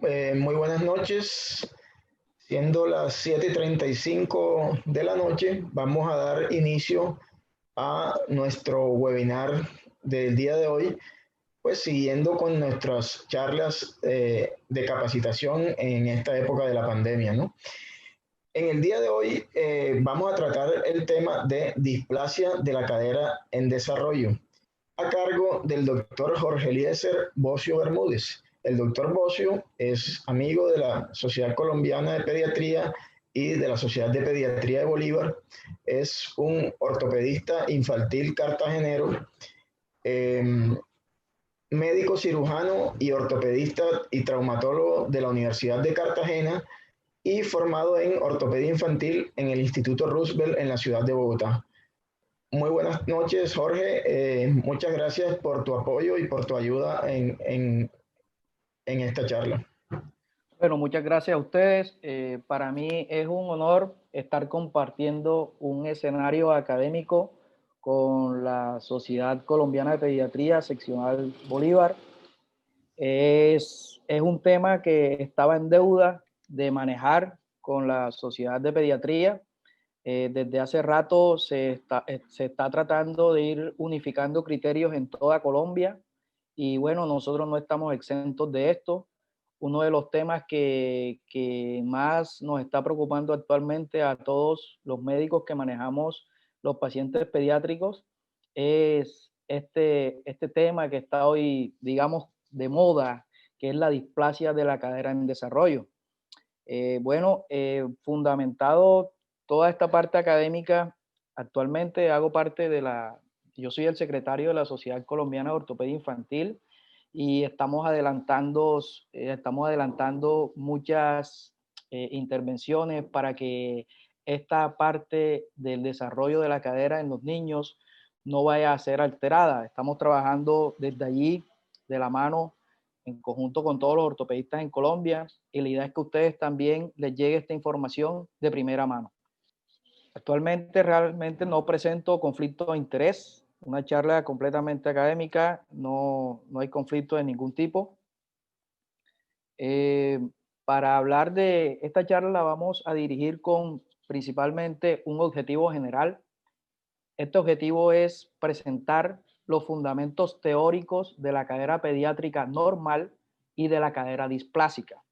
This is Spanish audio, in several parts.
Muy buenas noches. Siendo las 7:35 de la noche, vamos a dar inicio a nuestro webinar del día de hoy, pues siguiendo con nuestras charlas de capacitación en esta época de la pandemia, ¿no? En el día de hoy vamos a tratar el tema de displasia de la cadera en desarrollo, a cargo del doctor Jorge Eliezer Bocio Bermúdez. El doctor Bocio es amigo de la Sociedad Colombiana de Pediatría y de la Sociedad de Pediatría de Bolívar. Es un ortopedista infantil cartagenero, eh, médico cirujano y ortopedista y traumatólogo de la Universidad de Cartagena y formado en ortopedia infantil en el Instituto Roosevelt en la ciudad de Bogotá. Muy buenas noches, Jorge. Muchas gracias por tu apoyo y por tu ayuda en esta charla. Bueno, muchas gracias a ustedes. Para mí es un honor estar compartiendo un escenario académico con la Sociedad Colombiana de Pediatría Seccional Bolívar. Es un tema que estaba en deuda de manejar con la Sociedad de Pediatría. Desde hace rato se está tratando de ir unificando criterios en toda Colombia y bueno, nosotros no estamos exentos de esto. Uno de los temas que más nos está preocupando actualmente a todos los médicos que manejamos los pacientes pediátricos es este tema que está hoy, digamos, de moda, que es la displasia de la cadera en desarrollo. Fundamentado toda esta parte académica, actualmente yo soy el secretario de la Sociedad Colombiana de Ortopedia Infantil y estamos adelantando muchas intervenciones para que esta parte del desarrollo de la cadera en los niños no vaya a ser alterada. Estamos trabajando desde allí de la mano en conjunto con todos los ortopedistas en Colombia, y la idea es que a ustedes también les llegue esta información de primera mano. Actualmente realmente no presento conflicto de interés, una charla completamente académica, no hay conflicto de ningún tipo. Para hablar de esta charla la vamos a dirigir con principalmente un objetivo general. Este objetivo es presentar los fundamentos teóricos de la cadera pediátrica normal y de la cadera displásica.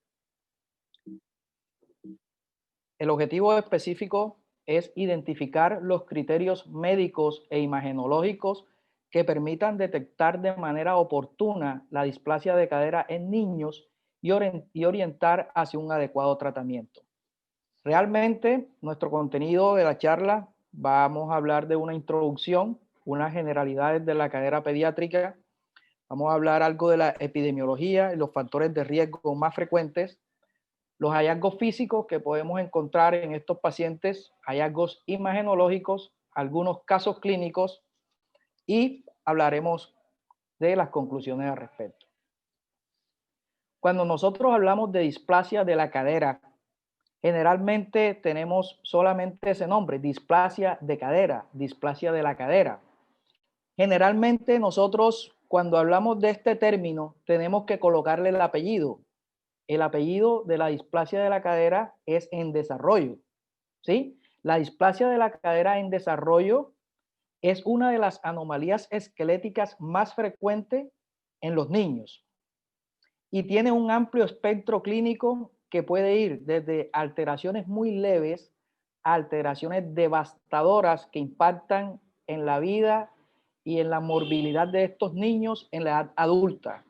El objetivo específico es identificar los criterios médicos e imagenológicos que permitan detectar de manera oportuna la displasia de cadera en niños y orientar hacia un adecuado tratamiento. Realmente, nuestro contenido de la charla, vamos a hablar de una introducción, unas generalidades de la cadera pediátrica, vamos a hablar algo de la epidemiología y los factores de riesgo más frecuentes, los hallazgos físicos que podemos encontrar en estos pacientes, hallazgos imagenológicos, algunos casos clínicos y hablaremos de las conclusiones al respecto. Cuando nosotros hablamos de displasia de la cadera, generalmente tenemos solamente ese nombre, displasia de cadera, displasia de la cadera. Generalmente nosotros cuando hablamos de este término tenemos que colocarle el apellido. El apellido de la displasia de la cadera es en desarrollo, ¿sí? La displasia de la cadera en desarrollo es una de las anomalías esqueléticas más frecuentes en los niños y tiene un amplio espectro clínico que puede ir desde alteraciones muy leves a alteraciones devastadoras que impactan en la vida y en la morbilidad de estos niños en la edad adulta,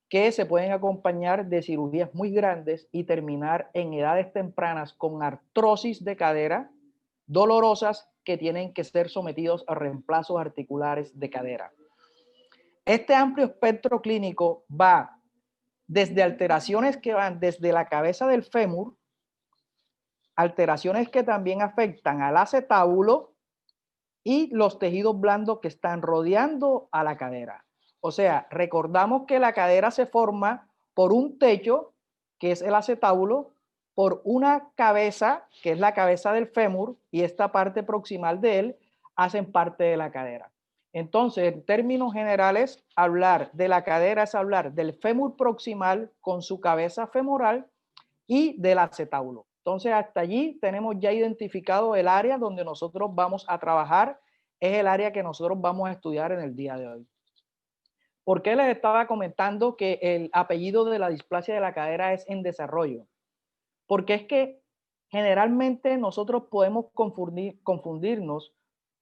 que se pueden acompañar de cirugías muy grandes y terminar en edades tempranas con artrosis de cadera dolorosas que tienen que ser sometidos a reemplazos articulares de cadera. Este amplio espectro clínico va desde alteraciones que van desde la cabeza del fémur, alteraciones que también afectan al acetábulo y los tejidos blandos que están rodeando a la cadera. O sea, recordamos que la cadera se forma por un techo, que es el acetábulo, por una cabeza, que es la cabeza del fémur, y esta parte proximal de él hacen parte de la cadera. Entonces, en términos generales, hablar de la cadera es hablar del fémur proximal con su cabeza femoral y del acetábulo. Entonces, hasta allí tenemos ya identificado el área donde nosotros vamos a trabajar, es el área que nosotros vamos a estudiar en el día de hoy. ¿Por qué les estaba comentando que el apellido de la displasia de la cadera es en desarrollo? Porque es que generalmente nosotros podemos confundirnos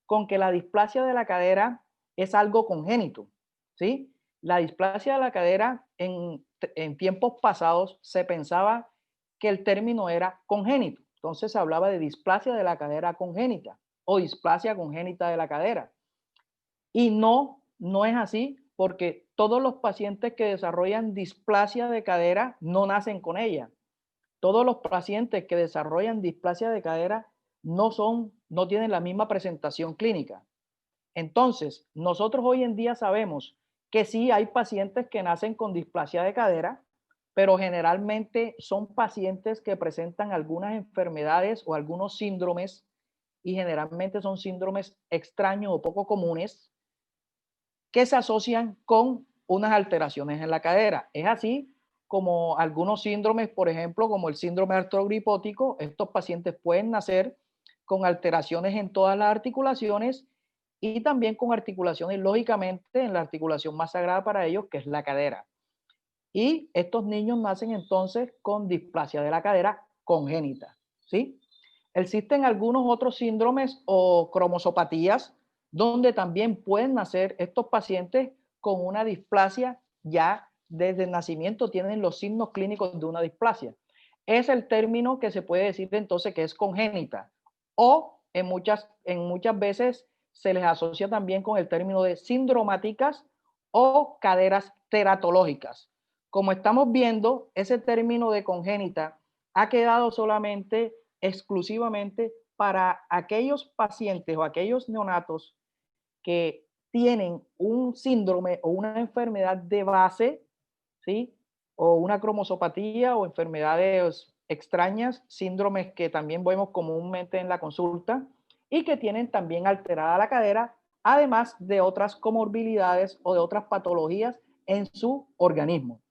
con que la displasia de la cadera es algo congénito, ¿sí? La displasia de la cadera en tiempos pasados se pensaba que el término era congénito. Entonces se hablaba de displasia de la cadera congénita o displasia congénita de la cadera. Y no es así, porque todos los pacientes que desarrollan displasia de cadera no nacen con ella. Todos los pacientes que desarrollan displasia de cadera no tienen la misma presentación clínica. Entonces, nosotros hoy en día sabemos que sí hay pacientes que nacen con displasia de cadera, pero generalmente son pacientes que presentan algunas enfermedades o algunos síndromes, y generalmente son síndromes extraños o poco comunes, que se asocian con unas alteraciones en la cadera. Es así como algunos síndromes, por ejemplo, como el síndrome artrogripótico, estos pacientes pueden nacer con alteraciones en todas las articulaciones y también con articulaciones, lógicamente, en la articulación más sagrada para ellos, que es la cadera. Y estos niños nacen entonces con displasia de la cadera congénita, ¿sí? Existen algunos otros síndromes o cromosopatías donde también pueden nacer estos pacientes con una displasia ya desde el nacimiento, tienen los signos clínicos de una displasia. Es el término que se puede decir entonces que es congénita, o en muchas veces se les asocia también con el término de sindromáticas o caderas teratológicas. Como estamos viendo, ese término de congénita ha quedado solamente exclusivamente para aquellos pacientes o aquellos neonatos que tienen un síndrome o una enfermedad de base, ¿sí? O una cromosopatía o enfermedades extrañas, síndromes que también vemos comúnmente en la consulta y que tienen también alterada la cadera, además de otras comorbilidades o de otras patologías en su organismo.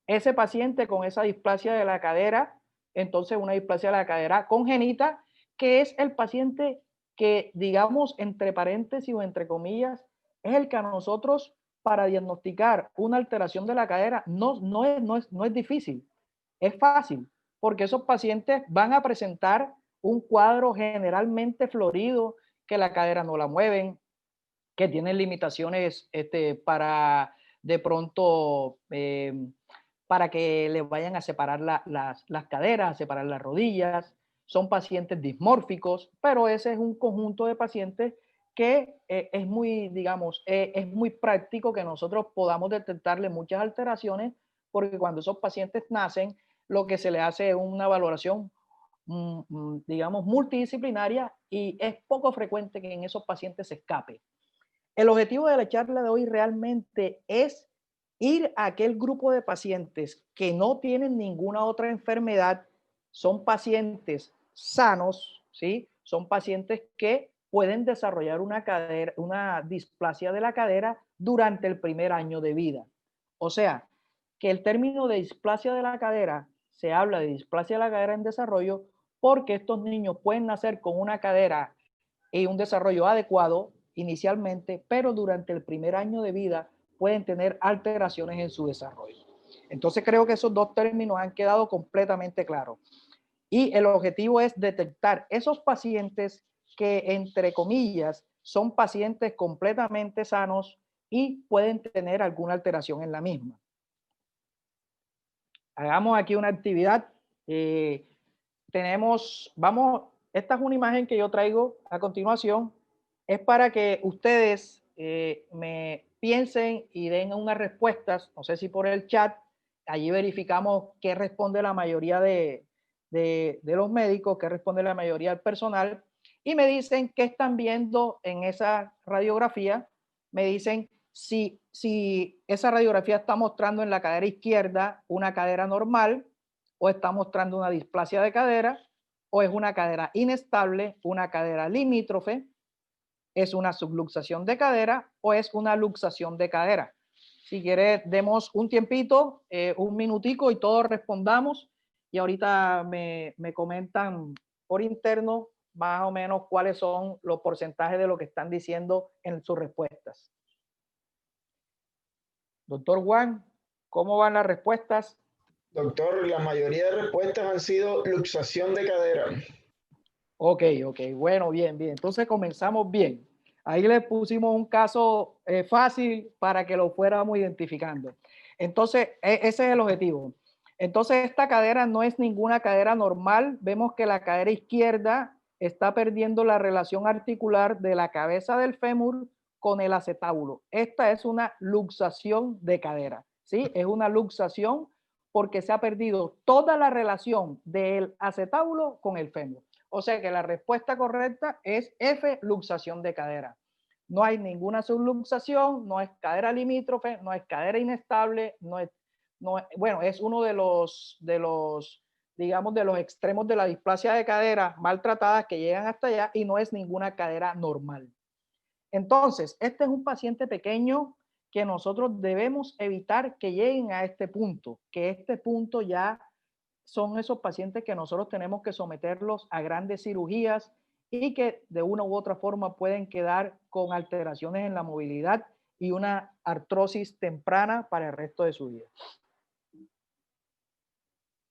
Ese paciente con esa displasia de la cadera, entonces una displasia de la cadera congénita, que es el paciente que, digamos, entre paréntesis o entre comillas, es el que a nosotros para diagnosticar una alteración de la cadera no es difícil, es fácil, porque esos pacientes van a presentar un cuadro generalmente florido, que la cadera no la mueven, que tienen limitaciones para de pronto para que le vayan a separar las caderas, a separar las rodillas. Son pacientes dismórficos, pero ese es un conjunto de pacientes que es muy, digamos, es muy práctico que nosotros podamos detectarle muchas alteraciones, porque cuando esos pacientes nacen, lo que se le hace es una valoración, digamos, multidisciplinaria, y es poco frecuente que en esos pacientes se escape. El objetivo de la charla de hoy realmente es ir a aquel grupo de pacientes que no tienen ninguna otra enfermedad, son pacientes sanos, ¿sí? Son pacientes que pueden desarrollar una displasia de la cadera durante el primer año de vida. O sea, que el término de displasia de la cadera, se habla de displasia de la cadera en desarrollo porque estos niños pueden nacer con una cadera y un desarrollo adecuado inicialmente, pero durante el primer año de vida pueden tener alteraciones en su desarrollo. Entonces creo que esos dos términos han quedado completamente claros. Y el objetivo es detectar esos pacientes que, entre comillas, son pacientes completamente sanos y pueden tener alguna alteración en la misma. Hagamos aquí una actividad. Esta es una imagen que yo traigo a continuación. Es para que ustedes me piensen y den unas respuestas, no sé si por el chat, allí verificamos qué responde la mayoría de los médicos, qué responde la mayoría del personal, y me dicen qué están viendo en esa radiografía. Me dicen si esa radiografía está mostrando en la cadera izquierda una cadera normal, o está mostrando una displasia de cadera, o es una cadera inestable, una cadera limítrofe. ¿Es una subluxación de cadera o es una luxación de cadera? Si quiere, demos un tiempito, un minutico y todos respondamos. Y ahorita me comentan por interno más o menos cuáles son los porcentajes de lo que están diciendo en sus respuestas. Doctor Juan, ¿cómo van las respuestas? Doctor, la mayoría de respuestas han sido luxación de cadera. Ok, bueno, bien. Entonces comenzamos bien. Ahí le pusimos un caso fácil para que lo fuéramos identificando. Entonces, ese es el objetivo. Entonces, esta cadera no es ninguna cadera normal. Vemos que la cadera izquierda está perdiendo la relación articular de la cabeza del fémur con el acetábulo. Esta es una luxación de cadera, ¿sí? Es una luxación porque se ha perdido toda la relación del acetábulo con el fémur. O sea que la respuesta correcta es F, luxación de cadera. No hay ninguna subluxación, no es cadera limítrofe, no es cadera inestable, bueno, es uno de los, digamos, de los extremos de la displasia de cadera maltratadas que llegan hasta allá y no es ninguna cadera normal. Entonces, este es un paciente pequeño que nosotros debemos evitar que lleguen a este punto, que este punto ya son esos pacientes que nosotros tenemos que someterlos a grandes cirugías y que de una u otra forma pueden quedar con alteraciones en la movilidad y una artrosis temprana para el resto de su vida.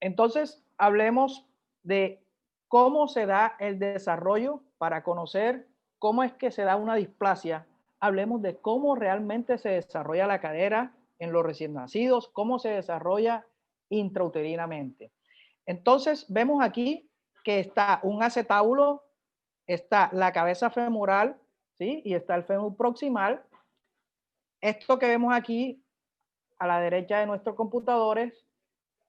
Entonces, hablemos de cómo se da el desarrollo para conocer cómo es que se da una displasia. Hablemos de cómo realmente se desarrolla la cadera en los recién nacidos, cómo se desarrolla intrauterinamente. Entonces, vemos aquí que está un acetábulo, está la cabeza femoral, ¿sí? Y está el fémur proximal. Esto que vemos aquí a la derecha de nuestros computadores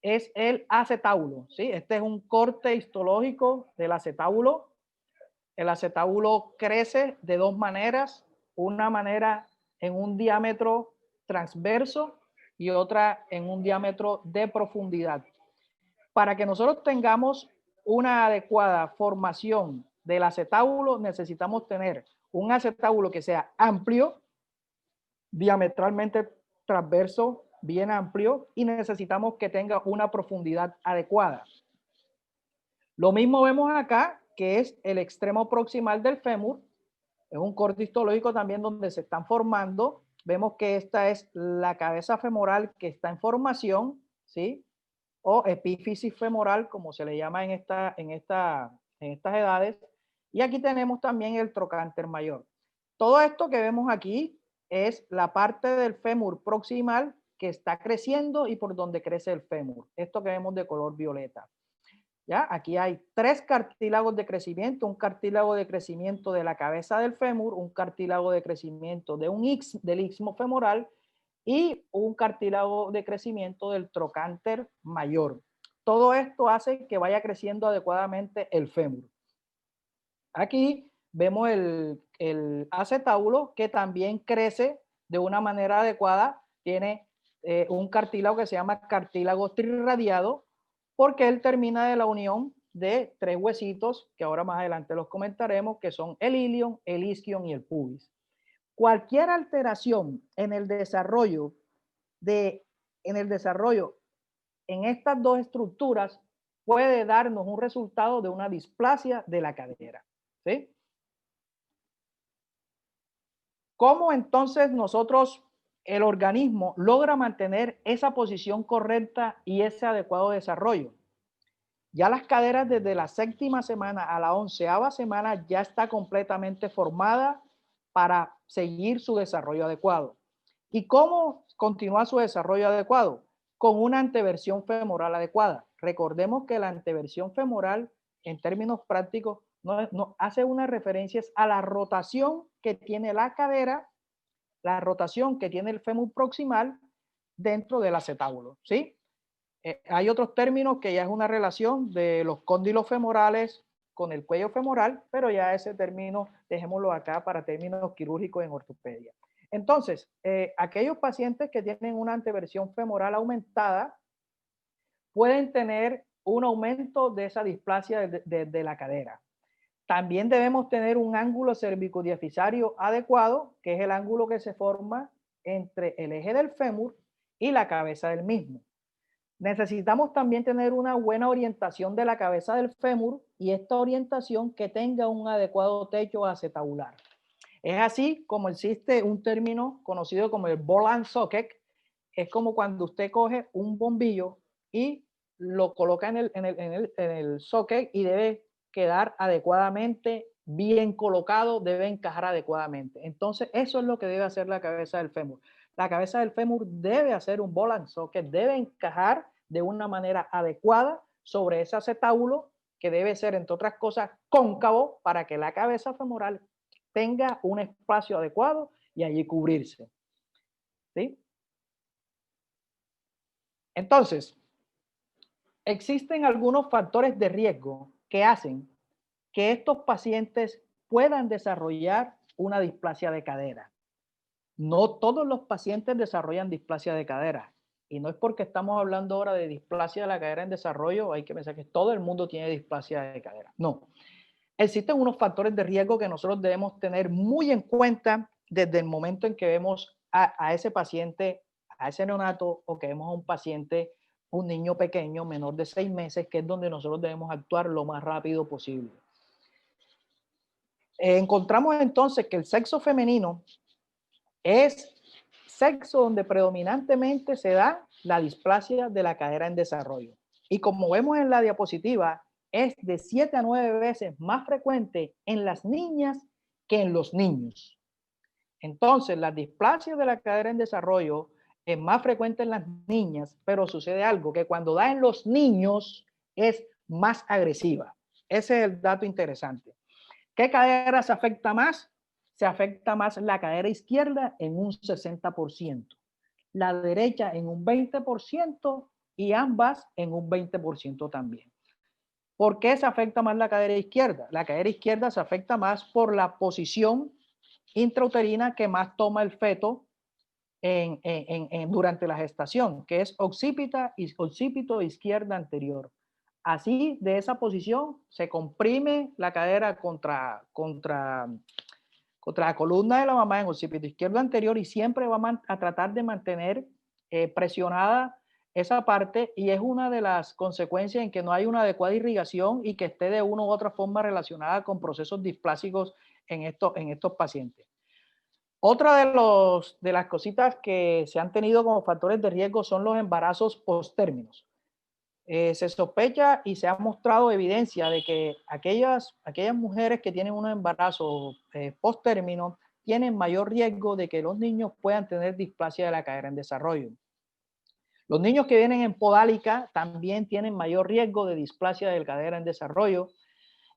es el acetábulo, ¿sí? Este es un corte histológico del acetábulo. El acetábulo crece de dos maneras, una manera en un diámetro transverso y otra en un diámetro de profundidad. Para que nosotros tengamos una adecuada formación del acetábulo, necesitamos tener un acetábulo que sea amplio, diametralmente transverso, bien amplio, y necesitamos que tenga una profundidad adecuada. Lo mismo vemos acá, que es el extremo proximal del fémur. Es un corte histológico también donde se están formando. Vemos que esta es la cabeza femoral que está en formación, ¿sí? O epífisis femoral, como se le llama en estas edades. Y aquí tenemos también el trocánter mayor. Todo esto que vemos aquí es la parte del fémur proximal que está creciendo y por donde crece el fémur. Esto que vemos de color violeta. ¿Ya? Aquí hay tres cartílagos de crecimiento, un cartílago de crecimiento de la cabeza del fémur, un cartílago de crecimiento de del istmo femoral y un cartílago de crecimiento del trocánter mayor. Todo esto hace que vaya creciendo adecuadamente el fémur. Aquí vemos el acetábulo que también crece de una manera adecuada. Tiene un cartílago que se llama cartílago trirradiado porque él termina de la unión de tres huesitos que ahora más adelante los comentaremos, que son el ilion, el isquion y el pubis. Cualquier alteración en el desarrollo en estas dos estructuras puede darnos un resultado de una displasia de la cadera, ¿sí? ¿Cómo entonces nosotros, el organismo, logra mantener esa posición correcta y ese adecuado desarrollo? Ya las caderas desde la séptima semana a la 11ª semana ya está completamente formada para seguir su desarrollo adecuado. ¿Y cómo continúa su desarrollo adecuado? Con una anteversión femoral adecuada. Recordemos que la anteversión femoral, en términos prácticos, no hace unas referencias a la rotación que tiene la cadera, la rotación que tiene el fémur proximal dentro del acetábulo, ¿sí? Hay otros términos que ya es una relación de los cóndilos femorales con el cuello femoral, pero ya ese término dejémoslo acá para términos quirúrgicos en ortopedia. Entonces, aquellos pacientes que tienen una anteversión femoral aumentada pueden tener un aumento de esa displasia de la cadera. También debemos tener un ángulo cervicodiafisario adecuado, que es el ángulo que se forma entre el eje del fémur y la cabeza del mismo. Necesitamos también tener una buena orientación de la cabeza del fémur y esta orientación que tenga un adecuado techo acetabular. Es así como existe un término conocido como el ball and socket. Es como cuando usted coge un bombillo y lo coloca en el socket y debe quedar adecuadamente bien colocado, debe encajar adecuadamente. Entonces, eso es lo que debe hacer la cabeza del fémur. La cabeza del fémur debe hacer un ball and socket, debe encajar de una manera adecuada sobre ese acetábulo que debe ser, entre otras cosas, cóncavo para que la cabeza femoral tenga un espacio adecuado y allí cubrirse. ¿Sí? Entonces, existen algunos factores de riesgo que hacen que estos pacientes puedan desarrollar una displasia de cadera. No todos los pacientes desarrollan displasia de cadera. Y no es porque estamos hablando ahora de displasia de la cadera en desarrollo, hay que pensar que todo el mundo tiene displasia de cadera. No. Existen unos factores de riesgo que nosotros debemos tener muy en cuenta desde el momento en que vemos a ese paciente, a ese neonato, o que vemos a un paciente, un niño pequeño, menor de 6 meses, que es donde nosotros debemos actuar lo más rápido posible. Encontramos entonces que el sexo femenino es sexo donde predominantemente se da la displasia de la cadera en desarrollo. Y como vemos en la diapositiva, es de 7 a 9 veces más frecuente en las niñas que en los niños. Entonces, la displasia de la cadera en desarrollo es más frecuente en las niñas, pero sucede algo, que cuando da en los niños es más agresiva. Ese es el dato interesante. ¿Qué cadera se afecta más? Se afecta más la cadera izquierda en un 60%, la derecha en un 20% y ambas en un 20% también. ¿Por qué se afecta más la cadera izquierda? La cadera izquierda se afecta más por la posición intrauterina que más toma el feto durante la gestación, que es occipito izquierda anterior. Así, de esa posición, se comprime la cadera contra la columna de la mamá en occipito izquierdo anterior y siempre va a tratar de mantener presionada esa parte, y es una de las consecuencias en que no hay una adecuada irrigación y que esté de una u otra forma relacionada con procesos displásicos en estos pacientes. Otra de las cositas que se han tenido como factores de riesgo son los embarazos postérminos. Se sospecha y se ha mostrado evidencia de que aquellas mujeres que tienen un embarazo post-término tienen mayor riesgo de que los niños puedan tener displasia de la cadera en desarrollo. Los niños que vienen en podálica también tienen mayor riesgo de displasia de la cadera en desarrollo.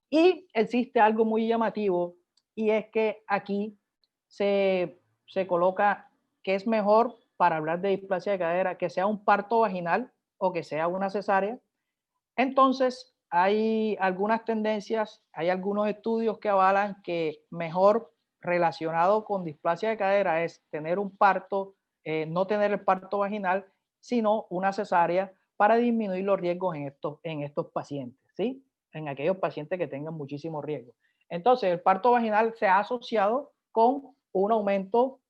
Y existe algo muy llamativo, y es que aquí se coloca que es mejor, para hablar de displasia de cadera, que sea un parto vaginal o que sea una cesárea. Entonces, hay algunas tendencias, hay algunos estudios que avalan que mejor relacionado con displasia de cadera es tener un parto, no tener el parto vaginal, sino una cesárea, para disminuir los riesgos en estos pacientes, ¿sí? En aquellos pacientes que tengan muchísimo riesgo. Entonces, el parto vaginal se ha asociado con un aumento,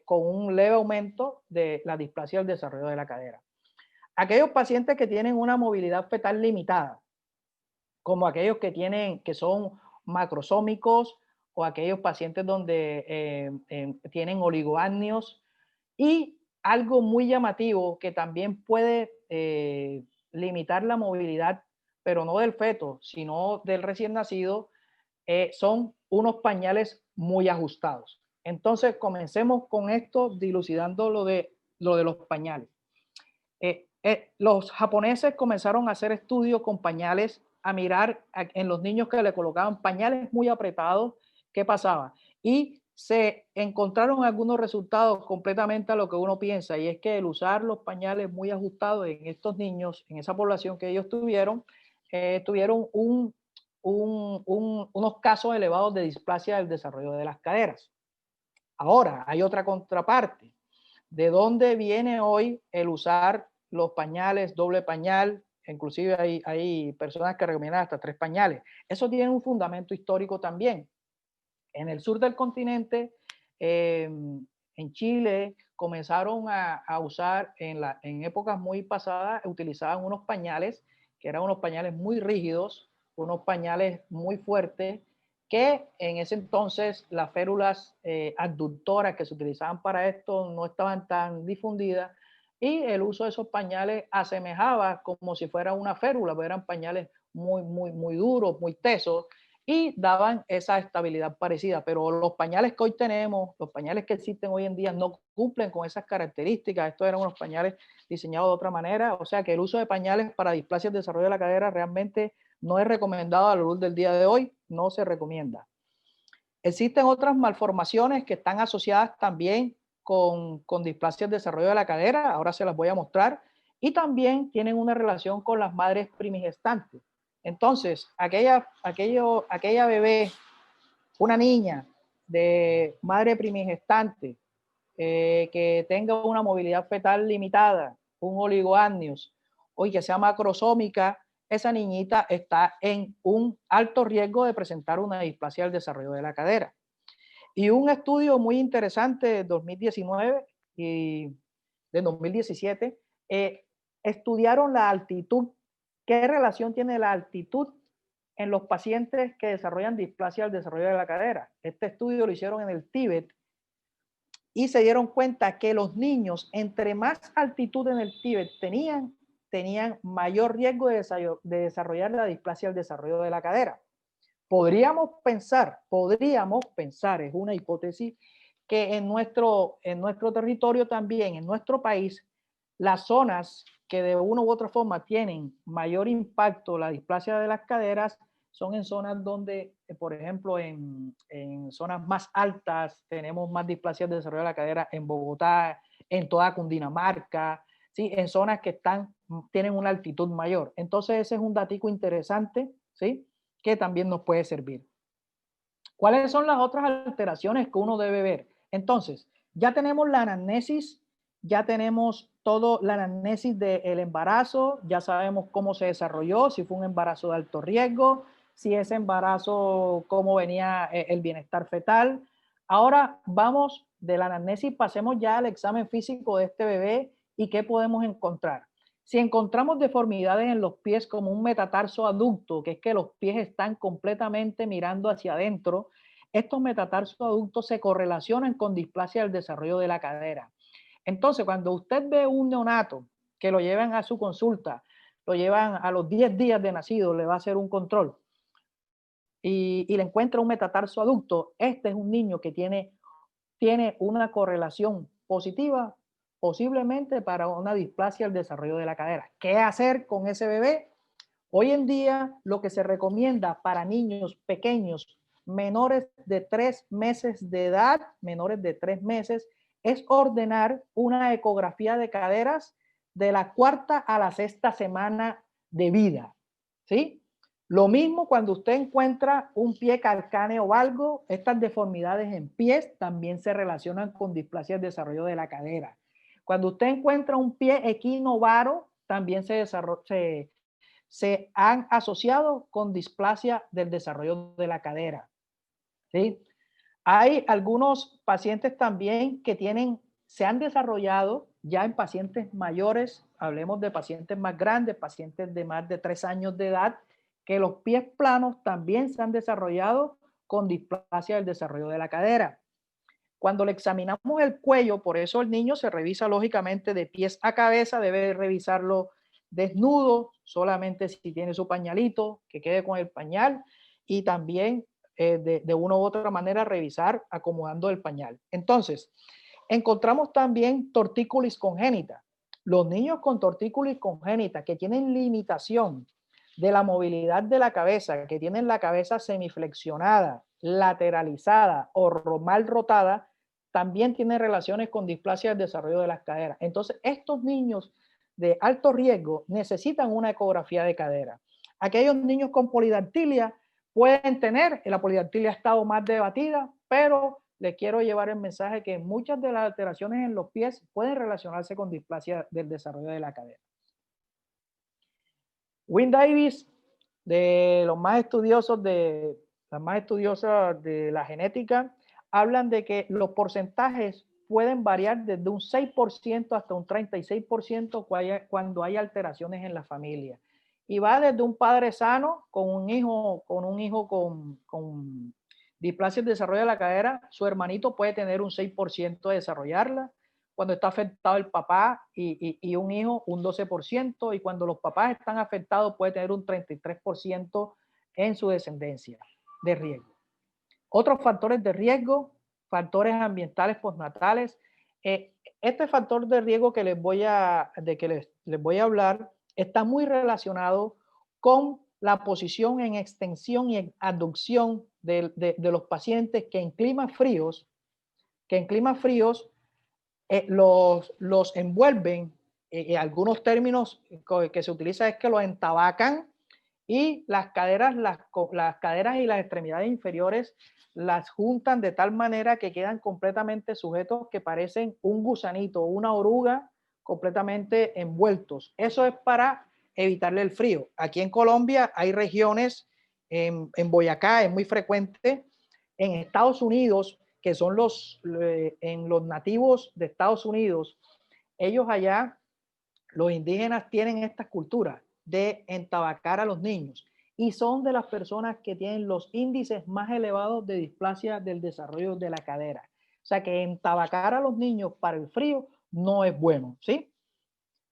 con un leve aumento de la displasia del desarrollo de la cadera. Aquellos pacientes que tienen una movilidad fetal limitada, como aquellos que son macrosómicos, o aquellos pacientes donde tienen oligoamnios, y algo muy llamativo que también puede limitar la movilidad, pero no del feto, sino del recién nacido, son unos pañales muy ajustados. Entonces, comencemos con esto, dilucidando lo de los pañales. Los japoneses comenzaron a hacer estudios con pañales, a mirar en los niños que le colocaban pañales muy apretados, qué pasaba. Y se encontraron algunos resultados completamente a lo que uno piensa, y es que el usar los pañales muy ajustados en estos niños, en esa población que ellos tuvieron unos casos elevados de displasia del desarrollo de las caderas. Ahora, hay otra contraparte. ¿De dónde viene hoy el usar los pañales, doble pañal, inclusive hay personas que recomiendan hasta 3 pañales. Eso tiene un fundamento histórico también. En el sur del continente, en Chile, comenzaron a usar en épocas muy pasadas, utilizaban unos pañales que eran unos pañales muy rígidos, unos pañales muy fuertes, que en ese entonces las férulas abductoras que se utilizaban para esto no estaban tan difundidas y el uso de esos pañales asemejaba como si fuera una férula, pero eran pañales muy duros, muy tesos y daban esa estabilidad parecida. Pero los pañales que hoy tenemos, los pañales que existen hoy en día no cumplen con esas características. Estos eran unos pañales diseñados de otra manera, o sea que el uso de pañales para displasia de desarrollo de la cadera realmente no es recomendado a la luz del día de hoy, no se recomienda. Existen otras malformaciones que están asociadas también con displasias de desarrollo de la cadera, ahora se las voy a mostrar, y también tienen una relación con las madres primigestantes. Entonces, aquella bebé, una niña de madre primigestante, que tenga una movilidad fetal limitada, un oligoamnios, o que sea macrosómica, esa niñita está en un alto riesgo de presentar una displasia del desarrollo de la cadera. Y un estudio muy interesante de 2019 y de 2017 estudiaron la altitud. ¿Qué relación tiene la altitud en los pacientes que desarrollan displasia del desarrollo de la cadera? Este estudio lo hicieron en el Tíbet y se dieron cuenta que los niños, entre más altitud en el Tíbet tenían mayor riesgo de desarrollar la displasia del desarrollo de la cadera. Podríamos pensar, es una hipótesis, que en nuestro territorio también, en nuestro país, las zonas que de una u otra forma tienen mayor impacto la displasia de las caderas son en zonas donde, por ejemplo, en zonas más altas tenemos más displasia de desarrollo de la cadera en Bogotá, en toda Cundinamarca, ¿sí? En zonas que tienen una altitud mayor. Entonces ese es un datico interesante, ¿sí? Que también nos puede servir. ¿Cuáles son las otras alteraciones que uno debe ver? Entonces, ya tenemos la anamnesis, ya tenemos todo la anamnesis del embarazo, ya sabemos cómo se desarrolló, si fue un embarazo de alto riesgo, si ese embarazo, cómo venía el bienestar fetal. Ahora vamos de la anamnesis, pasemos ya al examen físico de este bebé y qué podemos encontrar. Si encontramos deformidades en los pies como un metatarso aducto, que es que los pies están completamente mirando hacia adentro, estos metatarsos aductos se correlacionan con displasia del desarrollo de la cadera. Entonces, cuando usted ve un neonato que lo llevan a su consulta, lo llevan a los 10 días de nacido, le va a hacer un control y le encuentra un metatarso aducto, este es un niño que tiene una correlación positiva posiblemente para una displasia del desarrollo de la cadera. ¿Qué hacer con ese bebé? Hoy en día lo que se recomienda para niños pequeños menores de 3 meses de edad, es ordenar una ecografía de caderas de la 4ª a la 6ª semana de vida, ¿sí? Lo mismo cuando usted encuentra un pie calcáneo o algo, estas deformidades en pies también se relacionan con displasia del desarrollo de la cadera. Cuando usted encuentra un pie equinovaro, también se han asociado con displasia del desarrollo de la cadera, ¿sí? Hay algunos pacientes también que se han desarrollado ya en pacientes mayores, hablemos de pacientes más grandes, pacientes de más de 3 años de edad, que los pies planos también se han desarrollado con displasia del desarrollo de la cadera. Cuando le examinamos el cuello, por eso el niño se revisa lógicamente de pies a cabeza, debe revisarlo desnudo, solamente si tiene su pañalito, que quede con el pañal, y también de una u otra manera revisar acomodando el pañal. Entonces, encontramos también tortícolis congénita. Los niños con tortícolis congénita que tienen limitación de la movilidad de la cabeza, que tienen la cabeza semiflexionada, lateralizada o mal rotada, también tienen relaciones con displasia del desarrollo de las caderas. Entonces, estos niños de alto riesgo necesitan una ecografía de cadera. Aquellos niños con polidactilia pueden tener, la polidactilia ha estado más debatida, pero les quiero llevar el mensaje que muchas de las alteraciones en los pies pueden relacionarse con displasia del desarrollo de la cadera. Wynne Davis, de los más estudiosos de las más estudiosas de la genética, hablan de que los porcentajes pueden variar desde un 6% hasta un 36% cuando hay alteraciones en la familia. Y va desde un padre sano con un hijo con displasia del desarrollo de la cadera, su hermanito puede tener un 6% de desarrollarla. Cuando está afectado el papá y un hijo, un 12%, y cuando los papás están afectados puede tener un 33% en su descendencia de riesgo. Otros factores de riesgo, factores ambientales postnatales. Este factor de riesgo que les voy a hablar está muy relacionado con la posición en extensión y en abducción de los pacientes que en climas fríos, los envuelven. Algunos términos que se utiliza es que los entabacan y las caderas y las extremidades inferiores las juntan de tal manera que quedan completamente sujetos, que parecen un gusanito o una oruga completamente envueltos. Eso es para evitarle el frío. Aquí en Colombia hay regiones, en Boyacá es muy frecuente, en Estados Unidos, que son los nativos de Estados Unidos, ellos allá, los indígenas, tienen estas culturas de entabacar a los niños y son de las personas que tienen los índices más elevados de displasia del desarrollo de la cadera. O sea que entabacar a los niños para el frío no es bueno, ¿sí?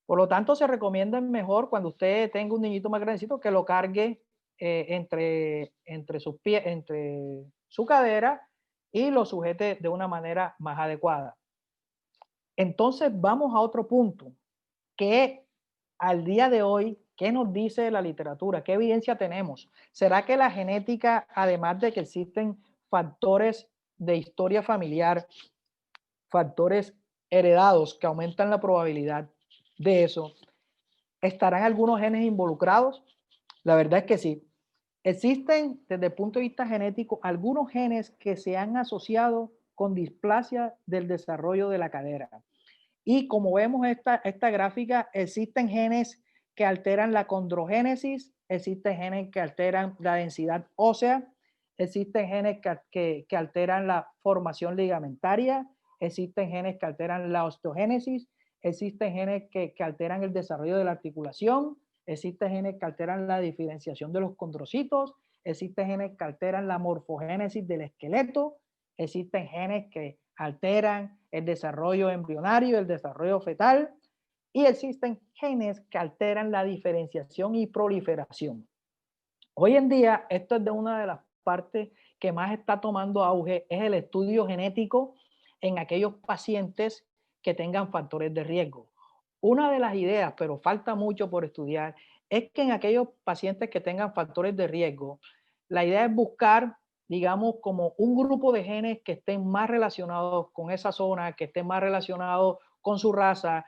Por lo tanto, se recomienda mejor cuando usted tenga un niñito más grandecito que lo cargue entre sus pies, entre su cadera, y lo sujete de una manera más adecuada. Entonces vamos a otro punto, que al día de hoy, ¿qué nos dice la literatura? ¿Qué evidencia tenemos? ¿Será que la genética, además de que existen factores de historia familiar, factores heredados que aumentan la probabilidad de eso, estarán algunos genes involucrados? La verdad es que sí. Existen, desde el punto de vista genético, algunos genes que se han asociado con displasia del desarrollo de la cadera. Y como vemos esta gráfica, existen genes que alteran la condrogénesis, existen genes que alteran la densidad ósea, existen genes que alteran la formación ligamentaria, existen genes que alteran la osteogénesis, existen genes que alteran el desarrollo de la articulación, existen genes que alteran la diferenciación de los condrocitos, existen genes que alteran la morfogénesis del esqueleto, existen genes que alteran el desarrollo embrionario, el desarrollo fetal, y existen genes que alteran la diferenciación y proliferación. Hoy en día, esto es de una de las partes que más está tomando auge, es el estudio genético en aquellos pacientes que tengan factores de riesgo. Una de las ideas, pero falta mucho por estudiar, es que en aquellos pacientes que tengan factores de riesgo, la idea es buscar, digamos, como un grupo de genes que estén más relacionados con esa zona, que estén más relacionados con su raza,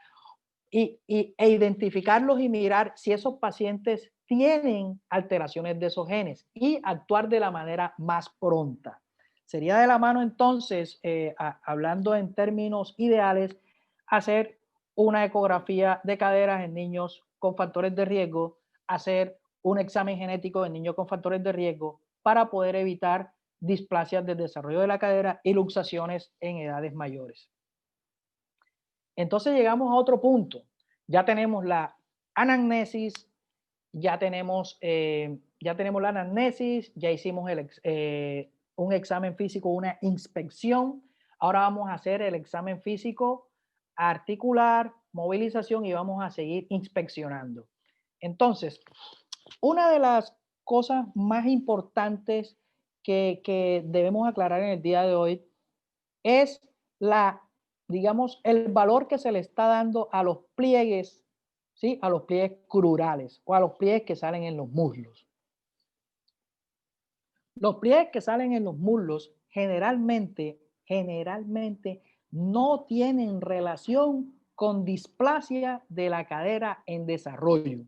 e identificarlos y mirar si esos pacientes tienen alteraciones de esos genes y actuar de la manera más pronta. Sería de la mano entonces, hablando en términos ideales, hacer una ecografía de caderas en niños con factores de riesgo, hacer un examen genético en niños con factores de riesgo para poder evitar displasias del desarrollo de la cadera y luxaciones en edades mayores. Entonces llegamos a otro punto. Ya tenemos la anamnesis, ya tenemos la anamnesis, ya hicimos un examen físico, una inspección. Ahora vamos a hacer el examen físico articular, movilización, y vamos a seguir inspeccionando. Entonces, una de las cosas más importantes que debemos aclarar en el día de hoy es digamos, el valor que se le está dando a los pliegues, ¿sí? A los pliegues crurales o a los pliegues que salen en los muslos. Los pliegues que salen en los muslos generalmente no tienen relación con displasia de la cadera en desarrollo.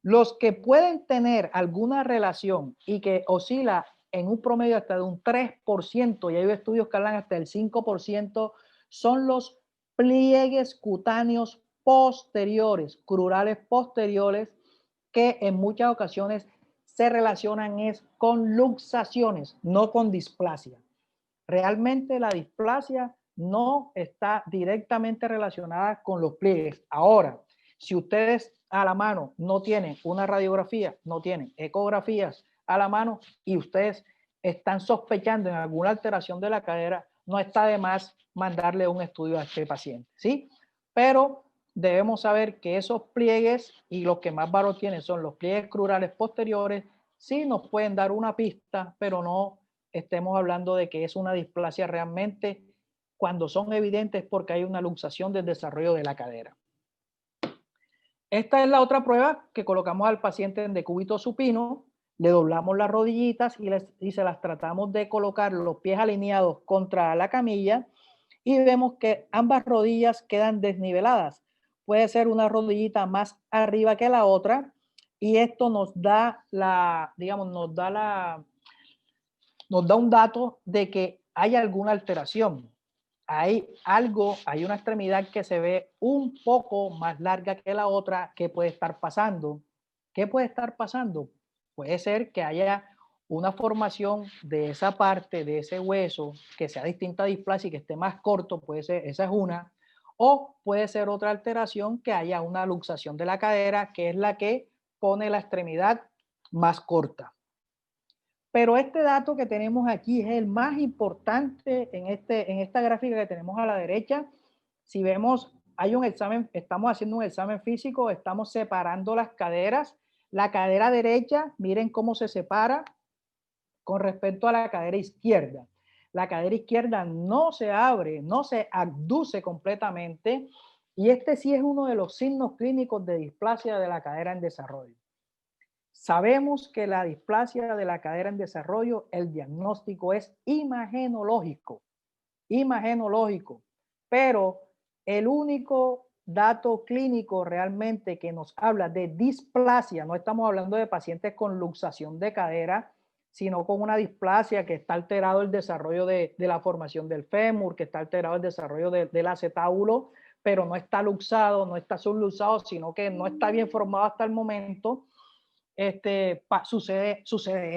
Los que pueden tener alguna relación y que oscila en un promedio hasta de un 3%, y hay estudios que hablan hasta del 5%, son los pliegues cutáneos posteriores, crurales posteriores, que en muchas ocasiones se relacionan es con luxaciones, no con displasia. Realmente la displasia no está directamente relacionada con los pliegues. Ahora, si ustedes a la mano no tienen una radiografía, no tienen ecografías a la mano y ustedes están sospechando en alguna alteración de la cadera, no está de más mandarle un estudio a este paciente, ¿sí? Pero debemos saber que esos pliegues, y los que más valor tienen son los pliegues crurales posteriores, sí nos pueden dar una pista, pero no estemos hablando de que es una displasia realmente. Cuando son evidentes porque hay una luxación del desarrollo de la cadera. Esta es la otra prueba que colocamos al paciente en decúbito supino, le doblamos las rodillitas y se las tratamos de colocar los pies alineados contra la camilla y vemos que ambas rodillas quedan desniveladas. Puede ser una rodillita más arriba que la otra y esto nos da un dato de que hay alguna alteración. Hay una extremidad que se ve un poco más larga que la otra. ¿Qué puede estar pasando? ¿Qué puede estar pasando? Puede ser que haya una formación de esa parte, de ese hueso, que sea distinta a displasia y que esté más corto, puede ser, esa es una. O puede ser otra alteración que haya una luxación de la cadera, que es la que pone la extremidad más corta. Pero este dato que tenemos aquí es el más importante en esta gráfica que tenemos a la derecha. Si vemos, hay un examen, estamos haciendo un examen físico, estamos separando las caderas. La cadera derecha, miren cómo se separa con respecto a la cadera izquierda. La cadera izquierda no se abre, no se abduce completamente, y este sí es uno de los signos clínicos de displasia de la cadera en desarrollo. Sabemos que la displasia de la cadera en desarrollo, el diagnóstico es imagenológico, pero el único dato clínico realmente que nos habla de displasia, no estamos hablando de pacientes con luxación de cadera, sino con una displasia que está alterado el desarrollo de la formación del fémur, que está alterado el desarrollo del acetábulo, pero no está luxado, no está subluxado, sino que no está bien formado hasta el momento. Sucede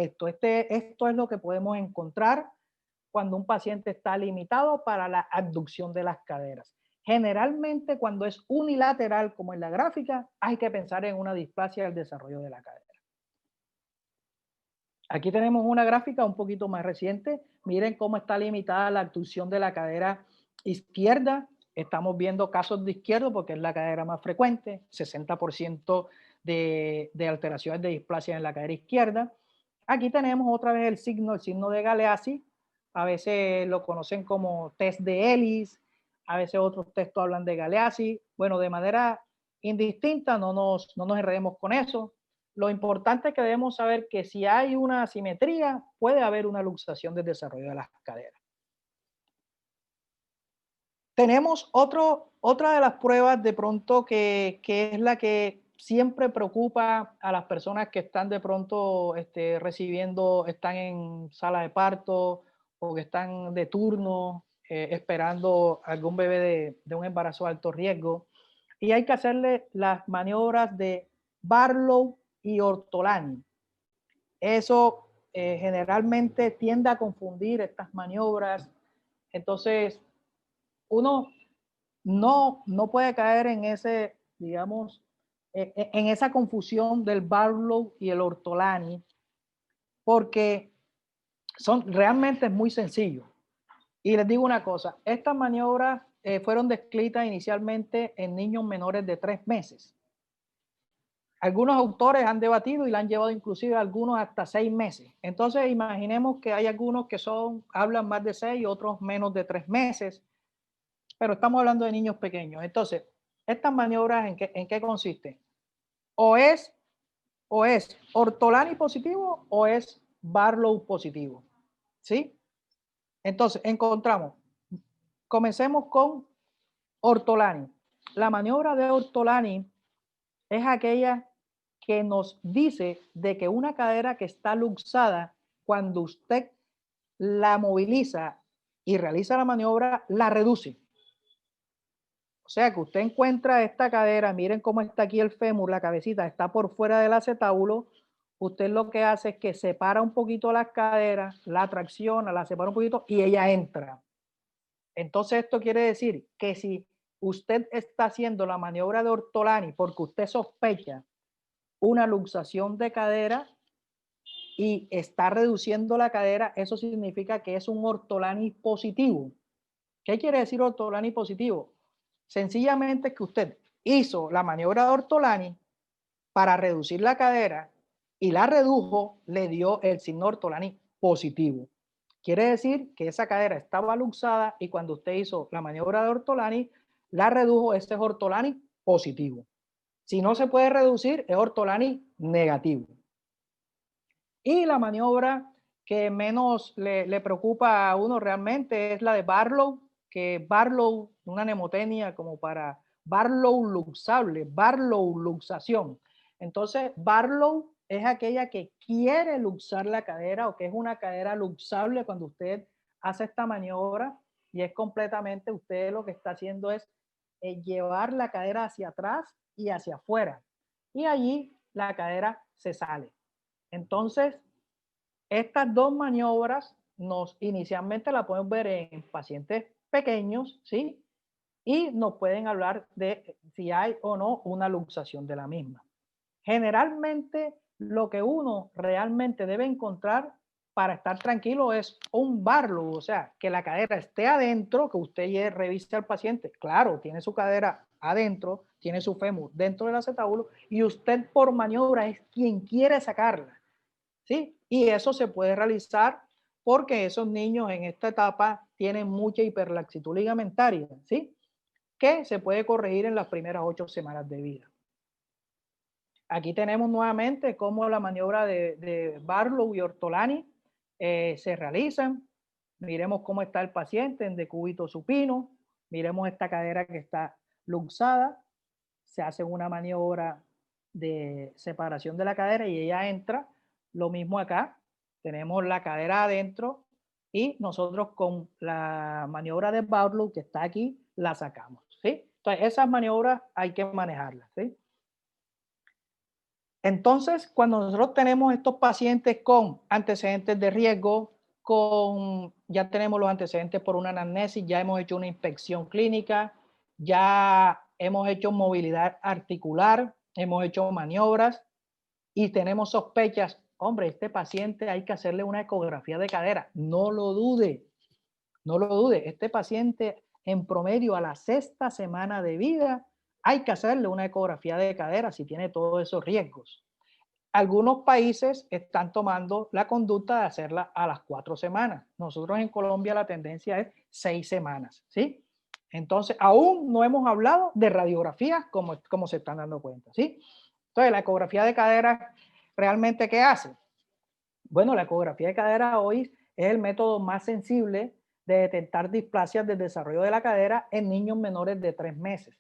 esto. Esto es lo que podemos encontrar cuando un paciente está limitado para la abducción de las caderas. Generalmente, cuando es unilateral, como en la gráfica, hay que pensar en una displasia del desarrollo de la cadera. Aquí tenemos una gráfica un poquito más reciente. Miren cómo está limitada la abducción de la cadera izquierda. Estamos viendo casos de izquierdo porque es la cadera más frecuente, 60% de alteraciones de displasia en la cadera izquierda. Aquí tenemos otra vez el signo de Galeazzi. A veces lo conocen como test de Ellis, a veces otros textos hablan de Galeazzi. Bueno, de manera indistinta, no nos enredemos con eso. Lo importante es que debemos saber que si hay una asimetría, puede haber una luxación del desarrollo de las caderas. Tenemos otra de las pruebas de pronto que es la que siempre preocupa a las personas que están de pronto están en sala de parto o que están de turno esperando algún bebé de un embarazo de alto riesgo. Y hay que hacerle las maniobras de Barlow y Ortolani. Eso generalmente tiende a confundir estas maniobras. Entonces, uno no puede caer en ese, digamos, en esa confusión del Barlow y el Ortolani, porque realmente es muy sencillo. Y les digo una cosa, estas maniobras fueron descritas inicialmente en niños menores de 3 meses. Algunos autores han debatido y la han llevado inclusive algunos hasta 6 meses. Entonces imaginemos que hay algunos que hablan más de 6 y otros menos de 3 meses, pero estamos hablando de niños pequeños. Entonces, estas maniobras ¿en qué consisten? O es Ortolani positivo o es Barlow positivo. ¿Sí? Entonces, comencemos con Ortolani. La maniobra de Ortolani es aquella que nos dice de que una cadera que está luxada, cuando usted la moviliza y realiza la maniobra, la reduce. O sea que usted encuentra esta cadera, miren cómo está aquí el fémur, la cabecita está por fuera del acetábulo. Usted lo que hace es que separa un poquito las caderas, la tracciona, la separa un poquito y ella entra. Entonces esto quiere decir que si usted está haciendo la maniobra de Ortolani porque usted sospecha una luxación de cadera y está reduciendo la cadera, eso significa que es un Ortolani positivo. ¿Qué quiere decir Ortolani positivo? Sencillamente que usted hizo la maniobra de Ortolani para reducir la cadera y la redujo, le dio el signo Ortolani positivo. Quiere decir que esa cadera estaba luxada y cuando usted hizo la maniobra de Ortolani, la redujo, este es Ortolani positivo. Si no se puede reducir, es Ortolani negativo. Y la maniobra que menos le preocupa a uno realmente es la de Barlow, que Barlow, una mnemotecnia como para Barlow luxable, Barlow luxación. Entonces, Barlow es aquella que quiere luxar la cadera o que es una cadera luxable cuando usted hace esta maniobra y es completamente, usted lo que está haciendo es llevar la cadera hacia atrás y hacia afuera. Y allí la cadera se sale. Entonces, estas dos maniobras inicialmente la podemos ver en pacientes pequeños, ¿sí? Y nos pueden hablar de si hay o no una luxación de la misma. Generalmente, lo que uno realmente debe encontrar para estar tranquilo es un Barlow, o sea, que la cadera esté adentro, que usted revise al paciente. Claro, tiene su cadera adentro, tiene su fémur dentro del acetábulo y usted por maniobra es quien quiere sacarla. ¿Sí? Y eso se puede realizar porque esos niños en esta etapa tienen mucha hiperlaxitud ligamentaria, ¿sí? Que se puede corregir en las primeras 8 semanas de vida. Aquí tenemos nuevamente cómo la maniobra de Barlow y Ortolani se realizan. Miremos cómo está el paciente en decúbito supino. Miremos esta cadera que está luxada. Se hace una maniobra de separación de la cadera y ella entra. Lo mismo acá, tenemos la cadera adentro y nosotros con la maniobra de Barlow que está aquí, la sacamos, ¿sí? Entonces, esas maniobras hay que manejarlas, ¿sí? Entonces, cuando nosotros tenemos estos pacientes con antecedentes de riesgo, ya tenemos los antecedentes por una anamnesis, ya hemos hecho una inspección clínica, ya hemos hecho movilidad articular, hemos hecho maniobras y tenemos sospechas, hombre, este paciente hay que hacerle una ecografía de cadera. No lo dude, no lo dude. Este paciente en promedio a la 6ª semana de vida hay que hacerle una ecografía de cadera si tiene todos esos riesgos. Algunos países están tomando la conducta de hacerla a las 4 semanas. Nosotros en Colombia la tendencia es 6 semanas, ¿sí? Entonces, aún no hemos hablado de radiografías como se están dando cuenta, ¿sí? Entonces, la ecografía de cadera, ¿realmente qué hace? Bueno, la ecografía de cadera hoy es el método más sensible de detectar displasias del desarrollo de la cadera en niños menores de 3 meses.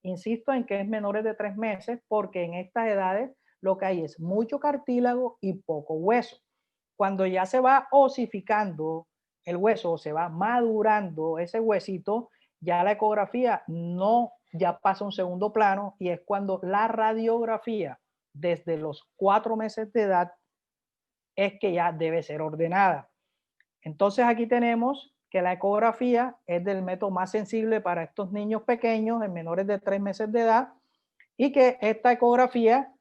Insisto en que es menores de 3 meses porque en estas edades lo que hay es mucho cartílago y poco hueso. Cuando ya se va osificando el hueso o se va madurando ese huesito, ya la ecografía ya pasa a un segundo plano y es cuando la radiografía desde los 4 meses de edad es que ya debe ser ordenada. Entonces aquí tenemos que la ecografía es del método más sensible para estos niños pequeños en menores de 3 meses de edad y que esta ecografía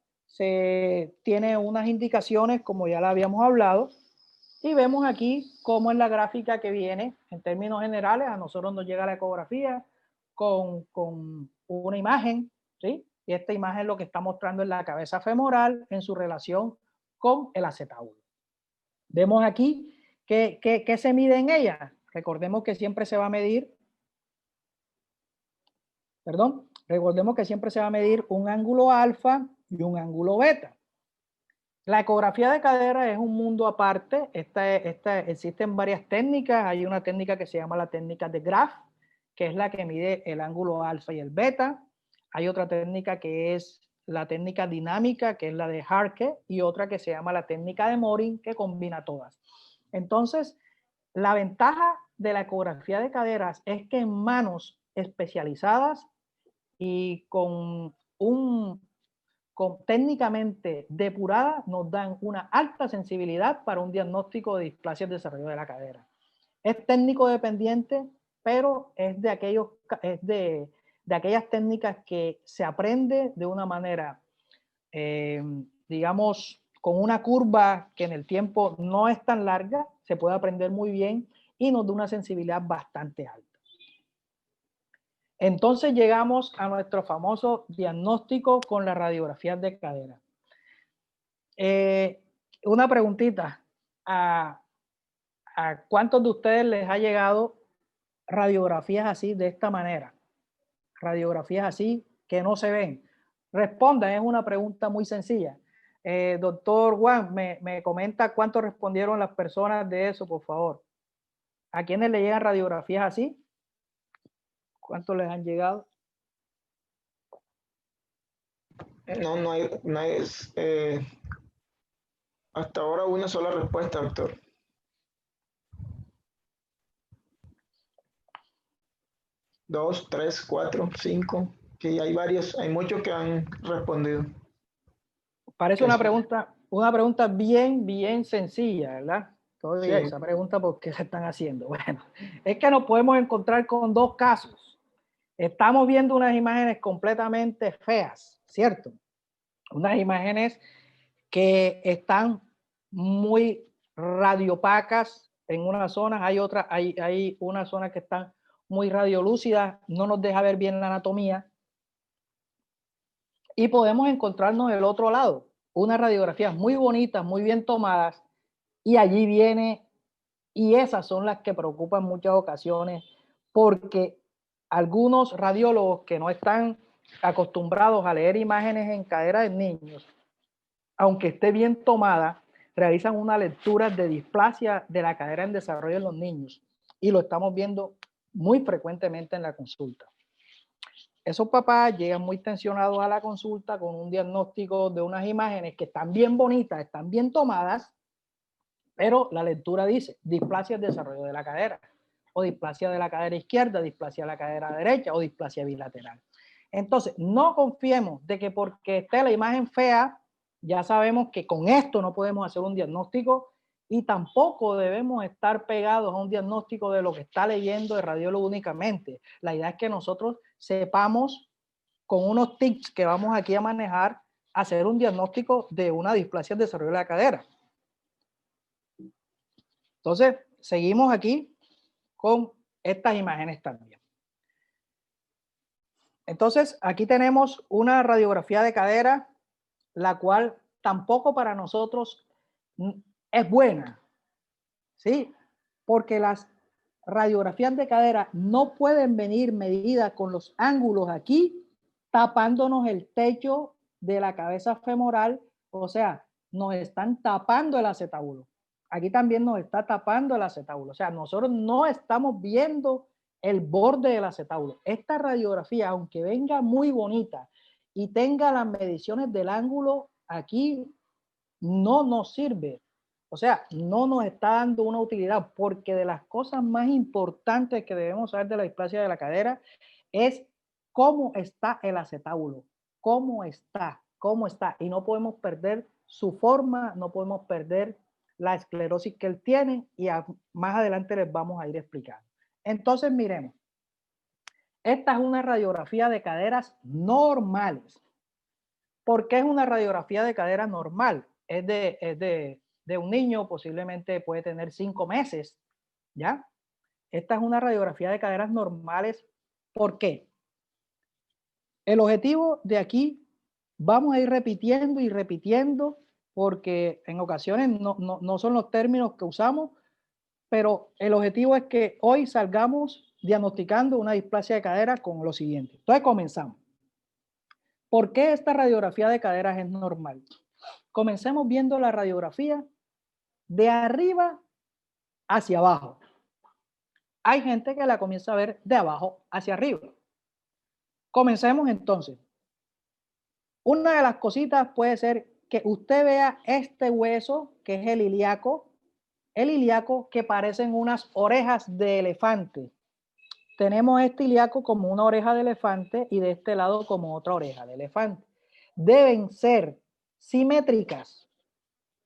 tiene unas indicaciones como ya la habíamos hablado y vemos aquí cómo es la gráfica que viene en términos generales. A nosotros nos llega la ecografía con una imagen, ¿sí? Y esta imagen es lo que está mostrando en la cabeza femoral en su relación con el acetábulo. Vemos aquí que se mide en ella. Recordemos que siempre se va a medir, recordemos que siempre se va a medir un ángulo alfa y un ángulo beta. La ecografía de cadera es un mundo aparte. Existen varias técnicas. Hay una técnica que se llama la técnica de Graf, que es la que mide el ángulo alfa y el beta. Hay otra técnica que es la técnica dinámica, que es la de Harke, y otra que se llama la técnica de Morin, que combina todas. Entonces, la ventaja de la ecografía de caderas es que en manos especializadas y técnicamente depurada nos dan una alta sensibilidad para un diagnóstico de displasia del desarrollo de la cadera. Es técnico dependiente, pero es de aquellas técnicas que se aprende de una manera, digamos, con una curva que en el tiempo no es tan larga, se puede aprender muy bien y nos da una sensibilidad bastante alta. Entonces llegamos a nuestro famoso diagnóstico con las radiografías de cadera. Una preguntita, ¿a cuántos de ustedes les ha llegado radiografías así, de esta manera? Radiografías así que no se ven. Respondan, es una pregunta muy sencilla. Doctor Juan, me comenta cuánto respondieron las personas de eso, por favor. ¿A quiénes le llegan radiografías así? ¿Cuántos les han llegado? No hay hasta ahora una sola respuesta, doctor. Dos, tres, cuatro, cinco. Sí, hay varios, hay muchos que han respondido. Parece una pregunta bien sencilla, ¿verdad? Todavía sí. Esa pregunta, ¿por qué se están haciendo? Bueno, es que nos podemos encontrar con dos casos. Estamos viendo unas imágenes completamente feas, ¿cierto? Unas imágenes que están muy radiopacas en unas zonas, hay unas zonas que están muy radiolúcidas, no nos deja ver bien la anatomía. Y podemos encontrarnos del otro lado, unas radiografías muy bonitas, muy bien tomadas, y allí viene, y esas son las que preocupan en muchas ocasiones, porque algunos radiólogos que no están acostumbrados a leer imágenes en cadera de niños, aunque esté bien tomada, realizan una lectura de displasia de la cadera en desarrollo en los niños, y lo estamos viendo muy frecuentemente en la consulta. Esos papás llegan muy tensionados a la consulta con un diagnóstico de unas imágenes que están bien bonitas, están bien tomadas, pero la lectura dice displasia del desarrollo de la cadera, o displasia de la cadera izquierda, displasia de la cadera derecha o displasia bilateral. Entonces, no confiemos de que porque esté la imagen fea, ya sabemos que con esto no podemos hacer un diagnóstico, y tampoco debemos estar pegados a un diagnóstico de lo que está leyendo el radiólogo únicamente. La idea es que nosotros sepamos, con unos tips que vamos aquí a manejar, hacer un diagnóstico de una displasia del desarrollo de la cadera. Entonces, seguimos aquí con estas imágenes también. Entonces, aquí tenemos una radiografía de cadera, la cual tampoco para nosotros es buena, ¿sí? Porque las radiografías de cadera no pueden venir medidas con los ángulos aquí, tapándonos el techo de la cabeza femoral, o sea, nos están tapando el acetábulo. Aquí también nos está tapando el acetábulo, o sea, nosotros no estamos viendo el borde del acetábulo. Esta radiografía, aunque venga muy bonita y tenga las mediciones del ángulo aquí, no nos sirve. O sea, no nos está dando una utilidad, porque de las cosas más importantes que debemos saber de la displasia de la cadera es cómo está el acetábulo, cómo está, y no podemos perder su forma, no podemos perder la esclerosis que él tiene, y más adelante les vamos a ir explicando. Entonces, miremos, esta es una radiografía de caderas normales. ¿Por qué es una radiografía de cadera normal? Es de un niño, posiblemente puede tener 5 meses, ¿ya? Esta es una radiografía de caderas normales. ¿Por qué? El objetivo de aquí, vamos a ir repitiendo y repitiendo, porque en ocasiones no son los términos que usamos, pero el objetivo es que hoy salgamos diagnosticando una displasia de cadera con lo siguiente. Entonces comenzamos. ¿Por qué esta radiografía de caderas es normal? Comencemos viendo la radiografía de arriba hacia abajo. Hay gente que la comienza a ver de abajo hacia arriba. Comencemos entonces. Una de las cositas puede ser que usted vea este hueso, que es el ilíaco que parecen unas orejas de elefante. tenemos este ilíaco como una oreja de elefante y de este lado como otra oreja de elefante. Deben ser simétricas.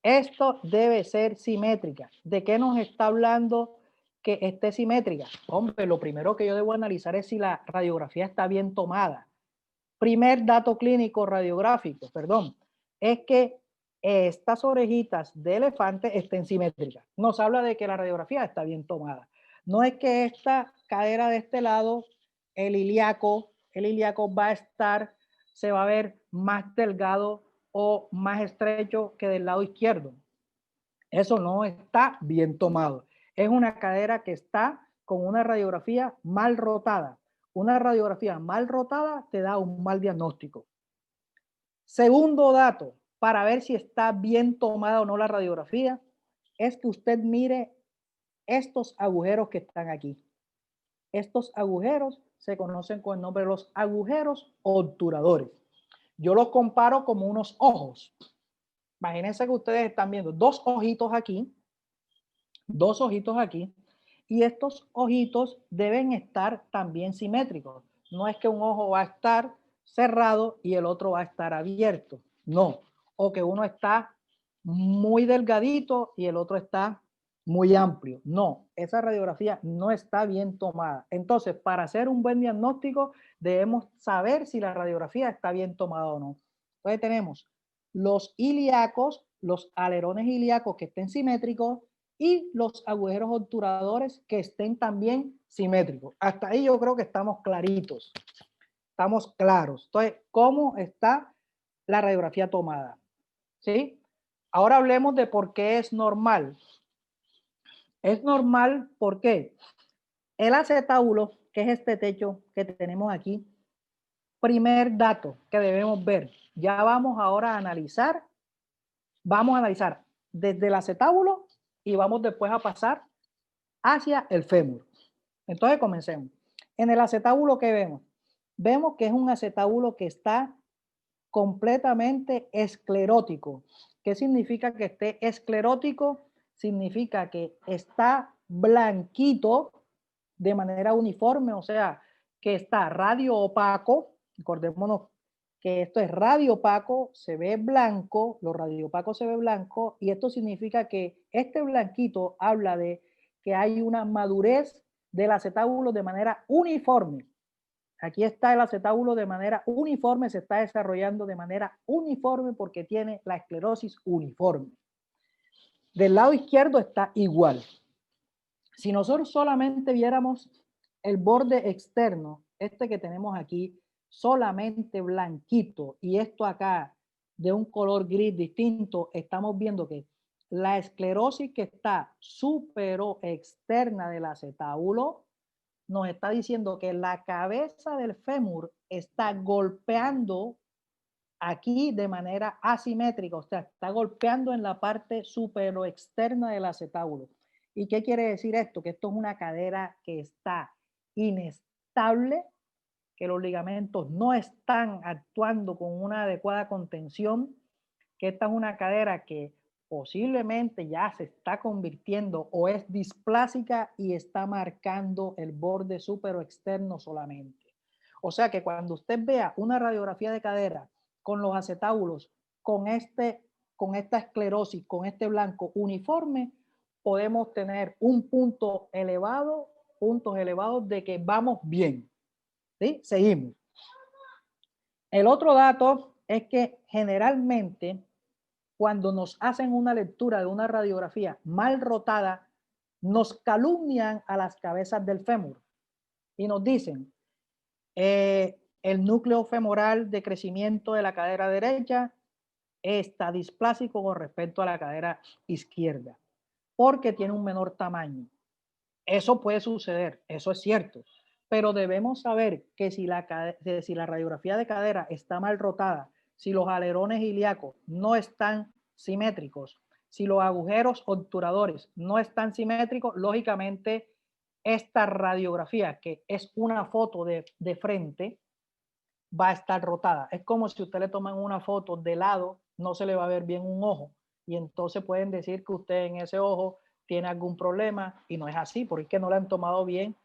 Esto debe ser simétrica. ¿De qué nos está hablando que esté simétrica? Hombre, lo primero que yo debo analizar es si la radiografía está bien tomada. Primer dato clínico radiográfico, perdón, es que estas orejitas de elefante estén simétricas. Nos habla de que la radiografía está bien tomada. No es que esta cadera de este lado, el ilíaco va a estar, se va a ver más delgado o más estrecho que del lado izquierdo. Eso no está bien tomado. Es una cadera que está con una radiografía mal rotada. Una radiografía mal rotada te da un mal diagnóstico. Segundo dato, para ver si está bien tomada o no la radiografía, es que usted mire estos agujeros que están aquí. Estos agujeros se conocen con el nombre de los agujeros obturadores. Yo los comparo como unos ojos. Imagínense que ustedes están viendo dos ojitos aquí, y estos ojitos deben estar también simétricos. No es que un ojo va a estar cerrado y el otro va a estar abierto. No. O que uno está muy delgadito y el otro está muy amplio. No, esa radiografía no está bien tomada. Entonces, para hacer un buen diagnóstico, debemos saber si la radiografía está bien tomada o no. Entonces tenemos los ilíacos, los alerones ilíacos que estén simétricos y los agujeros obturadores que estén también simétricos. Hasta ahí yo creo que estamos claritos, estamos claros. Entonces, ¿cómo está la radiografía tomada? ¿Sí? Ahora hablemos de por qué es normal. Es normal porque el acetábulo, que es este techo que tenemos aquí, primer dato que debemos ver. Ya vamos ahora a analizar, desde el acetábulo y vamos después a pasar hacia el fémur. Entonces comencemos. En el acetábulo, ¿qué vemos? Vemos que es un acetábulo que está completamente esclerótico. ¿Qué significa que esté esclerótico? Significa que está blanquito de manera uniforme, o sea, que está radio opaco. Acordémonos que esto es radio opaco, se ve blanco, lo radio opaco se ve blanco, y esto significa que este blanquito habla de que hay una madurez del acetábulo de manera uniforme. Aquí está el acetábulo de manera uniforme, se está desarrollando de manera uniforme porque tiene la esclerosis uniforme. Del lado izquierdo está igual. Si nosotros solamente viéramos el borde externo, este que tenemos aquí, solamente blanquito, y esto acá de un color gris distinto, estamos viendo que la esclerosis que está supero externa del acetábulo nos está diciendo que la cabeza del fémur está golpeando aquí de manera asimétrica, o sea, está golpeando en la parte supero externa del acetábulo. ¿Y qué quiere decir esto? Que esto es una cadera que está inestable, que los ligamentos no están actuando con una adecuada contención, que esta es una cadera que posiblemente ya se está convirtiendo o es displásica y está marcando el borde supero externo solamente. O sea que cuando usted vea una radiografía de cadera con los acetábulos, con esta esclerosis, con este blanco uniforme, podemos tener un puntos elevados de que vamos bien. ¿Sí? Seguimos. El otro dato es que generalmente cuando nos hacen una lectura de una radiografía mal rotada, nos calumnian a las cabezas del fémur y nos dicen el núcleo femoral de crecimiento de la cadera derecha está displásico con respecto a la cadera izquierda porque tiene un menor tamaño. Eso puede suceder, eso es cierto, pero debemos saber que si la radiografía de cadera está mal rotada, si los alerones ilíacos no están simétricos, si los agujeros obturadores no están simétricos, lógicamente esta radiografía, que es una foto de frente, va a estar rotada. Es como si usted le toman una foto de lado, no se le va a ver bien un ojo, y entonces pueden decir que usted en ese ojo tiene algún problema, y no es así, porque es que no la han tomado bien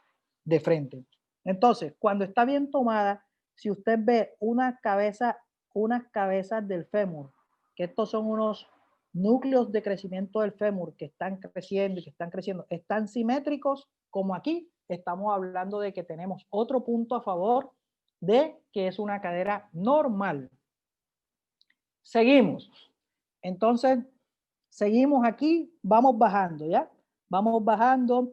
de frente. Entonces, cuando está bien tomada, si usted ve unas cabezas del fémur, que estos son unos núcleos de crecimiento del fémur que están creciendo y que están creciendo, están simétricos, como aquí, estamos hablando de que tenemos otro punto a favor de que es una cadera normal. Seguimos. Entonces, seguimos aquí, vamos bajando, ¿ya? Vamos bajando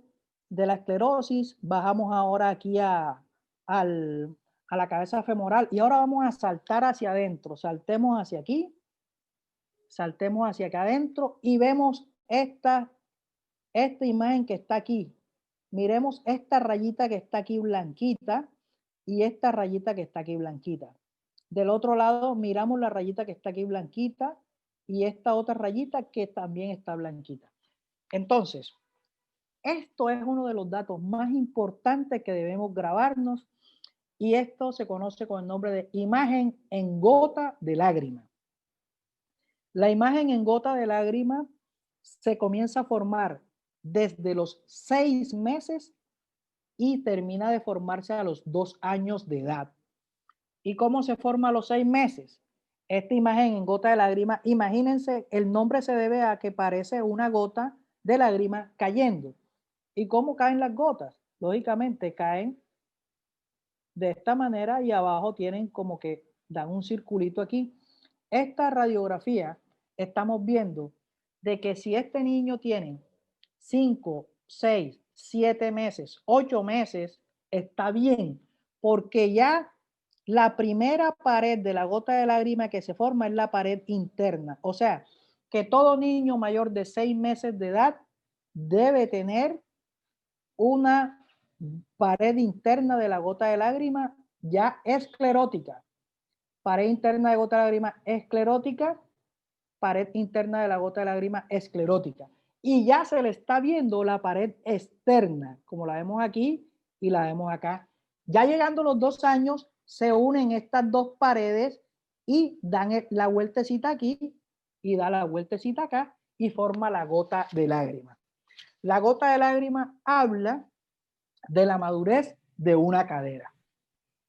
de la esclerosis, bajamos ahora aquí a la cabeza femoral y ahora vamos a saltar hacia adentro. Saltemos hacia aquí, saltemos hacia acá adentro y vemos esta imagen que está aquí. Miremos esta rayita que está aquí blanquita y esta rayita que está aquí blanquita. Del otro lado miramos la rayita que está aquí blanquita y esta otra rayita que también está blanquita. Entonces, esto es uno de los datos más importantes que debemos grabarnos y esto se conoce con el nombre de imagen en gota de lágrima. La imagen en gota de lágrima se comienza a formar desde los 6 meses y termina de formarse a los 2 años de edad. ¿Y cómo se forma a los 6 meses? Esta imagen en gota de lágrima, imagínense, el nombre se debe a que parece una gota de lágrima cayendo. ¿Y cómo caen las gotas? Lógicamente caen de esta manera y abajo tienen como que dan un circulito aquí. Esta radiografía estamos viendo de que si este niño tiene 5, 6, 7 meses, 8 meses, está bien, porque ya la primera pared de la gota de lágrima que se forma es la pared interna. O sea, que todo niño mayor de 6 meses de edad debe tener una pared interna de la gota de lágrima ya esclerótica. Pared interna de gota de lágrima esclerótica, pared interna de la gota de lágrima esclerótica. Y ya se le está viendo la pared externa, como la vemos aquí y la vemos acá. Ya llegando los 2 años, se unen estas dos paredes y dan la vueltecita aquí y da la vueltecita acá y forma la gota de lágrima. La gota de lágrima habla de la madurez de una cadera.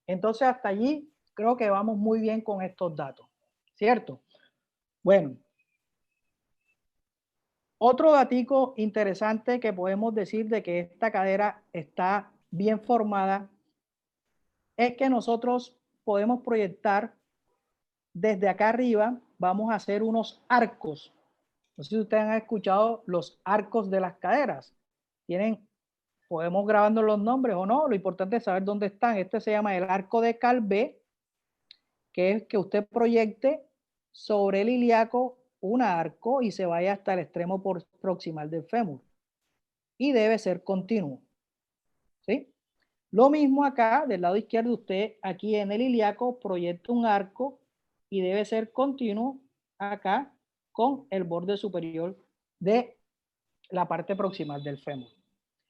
Entonces, hasta allí creo que vamos muy bien con estos datos, ¿cierto? Bueno, otro datico interesante que podemos decir de que esta cadera está bien formada es que nosotros podemos proyectar desde acá arriba, vamos a hacer unos arcos. No sé si ustedes han escuchado los arcos de las caderas. Podemos grabando los nombres o no, lo importante es saber dónde están. Este se llama el arco de Calvé, que es que usted proyecte sobre el ilíaco un arco y se vaya hasta el extremo proximal del fémur. Y debe ser continuo. ¿Sí? Lo mismo acá, del lado izquierdo, usted aquí en el ilíaco proyecta un arco y debe ser continuo acá con el borde superior de la parte proximal del fémur.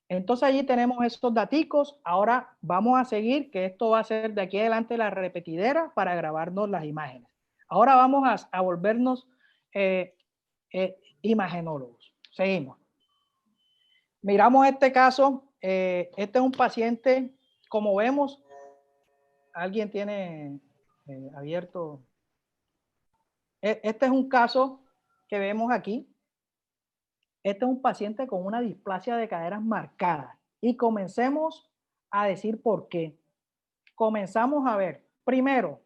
Entonces allí tenemos estos daticos. Ahora vamos a seguir, que esto va a ser de aquí adelante la repetidera para grabarnos las imágenes. Ahora vamos a volvernos imagenólogos. Seguimos. Miramos este caso. Este es un paciente, como vemos, alguien tiene abierto. Este es un caso que vemos aquí. Este es un paciente con una displasia de caderas marcada. Y comencemos a decir por qué. Comenzamos a ver, primero,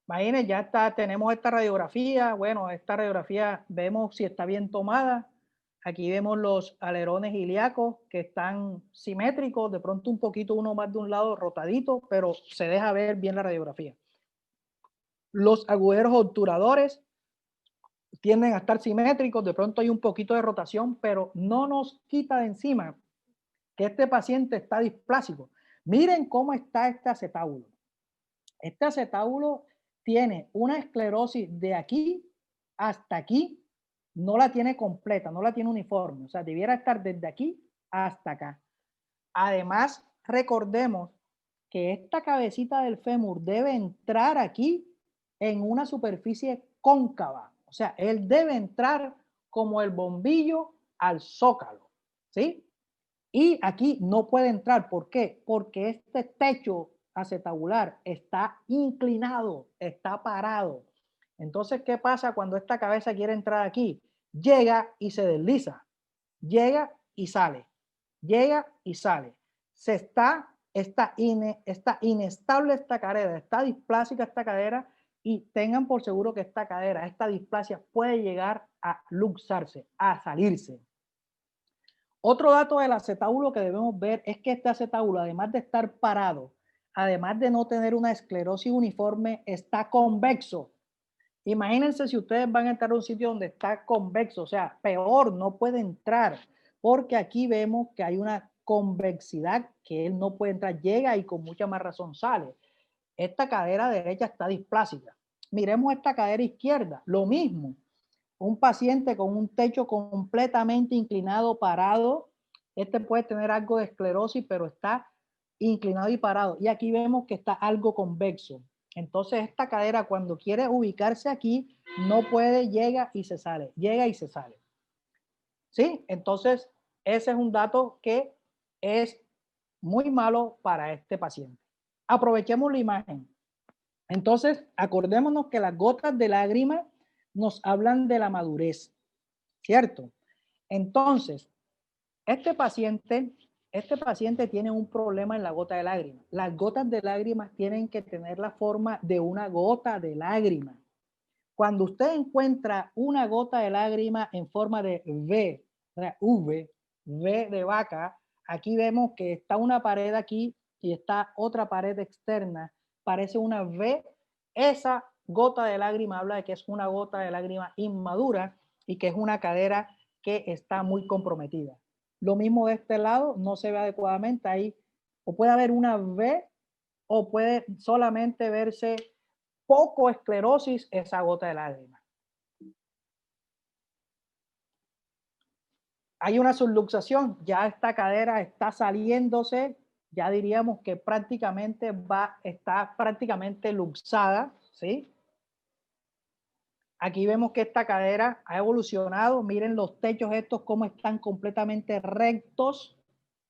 imagínense, ya está, tenemos esta radiografía. Bueno, esta radiografía vemos si está bien tomada. Aquí vemos los alerones ilíacos que están simétricos, de pronto un poquito uno más de un lado rotadito, pero se deja ver bien la radiografía. Los agujeros obturadores tienden a estar simétricos, de pronto hay un poquito de rotación, pero no nos quita de encima que este paciente está displásico. Miren cómo está este acetábulo. Este acetábulo tiene una esclerosis de aquí hasta aquí, no la tiene completa, no la tiene uniforme, o sea, debiera estar desde aquí hasta acá. Además, recordemos que esta cabecita del fémur debe entrar aquí en una superficie cóncava, o sea, él debe entrar como el bombillo al zócalo, ¿sí? Y aquí no puede entrar. ¿Por qué? Porque este techo acetabular está inclinado, está parado. Entonces, ¿qué pasa cuando esta cabeza quiere entrar aquí? Llega y se desliza. Llega y sale. Llega y sale. Está inestable esta cadera, está displásica esta cadera, y tengan por seguro que esta cadera, esta displasia puede llegar a luxarse, a salirse. Otro dato del acetábulo que debemos ver es que este acetábulo, además de estar parado, además de no tener una esclerosis uniforme, está convexo. Imagínense si ustedes van a entrar a un sitio donde está convexo, o sea, peor, no puede entrar, porque aquí vemos que hay una convexidad que él no puede entrar, llega y con mucha más razón sale. Esta cadera derecha está displásica. Miremos esta cadera izquierda, lo mismo. Un paciente con un techo completamente inclinado, parado, este puede tener algo de esclerosis, pero está inclinado y parado. Y aquí vemos que está algo convexo. Entonces esta cadera, cuando quiere ubicarse aquí, no puede, llega y se sale, llega y se sale. ¿Sí? Entonces ese es un dato que es muy malo para este paciente. Aprovechemos la imagen. Entonces, acordémonos que las gotas de lágrima nos hablan de la madurez, ¿cierto? Entonces, este paciente tiene un problema en la gota de lágrima. Las gotas de lágrimas tienen que tener la forma de una gota de lágrima. Cuando usted encuentra una gota de lágrima en forma de V, V de vaca, aquí vemos que está una pared aquí y está otra pared externa, parece una V. Esa gota de lágrima habla de que es una gota de lágrima inmadura y que es una cadera que está muy comprometida. Lo mismo de este lado, no se ve adecuadamente ahí, o puede haber una V o puede solamente verse poco esclerosis esa gota de lágrima. Hay una subluxación, ya esta cadera está saliéndose, ya diríamos que prácticamente está prácticamente luxada, ¿sí? Aquí vemos que esta cadera ha evolucionado, miren los techos estos cómo están completamente rectos,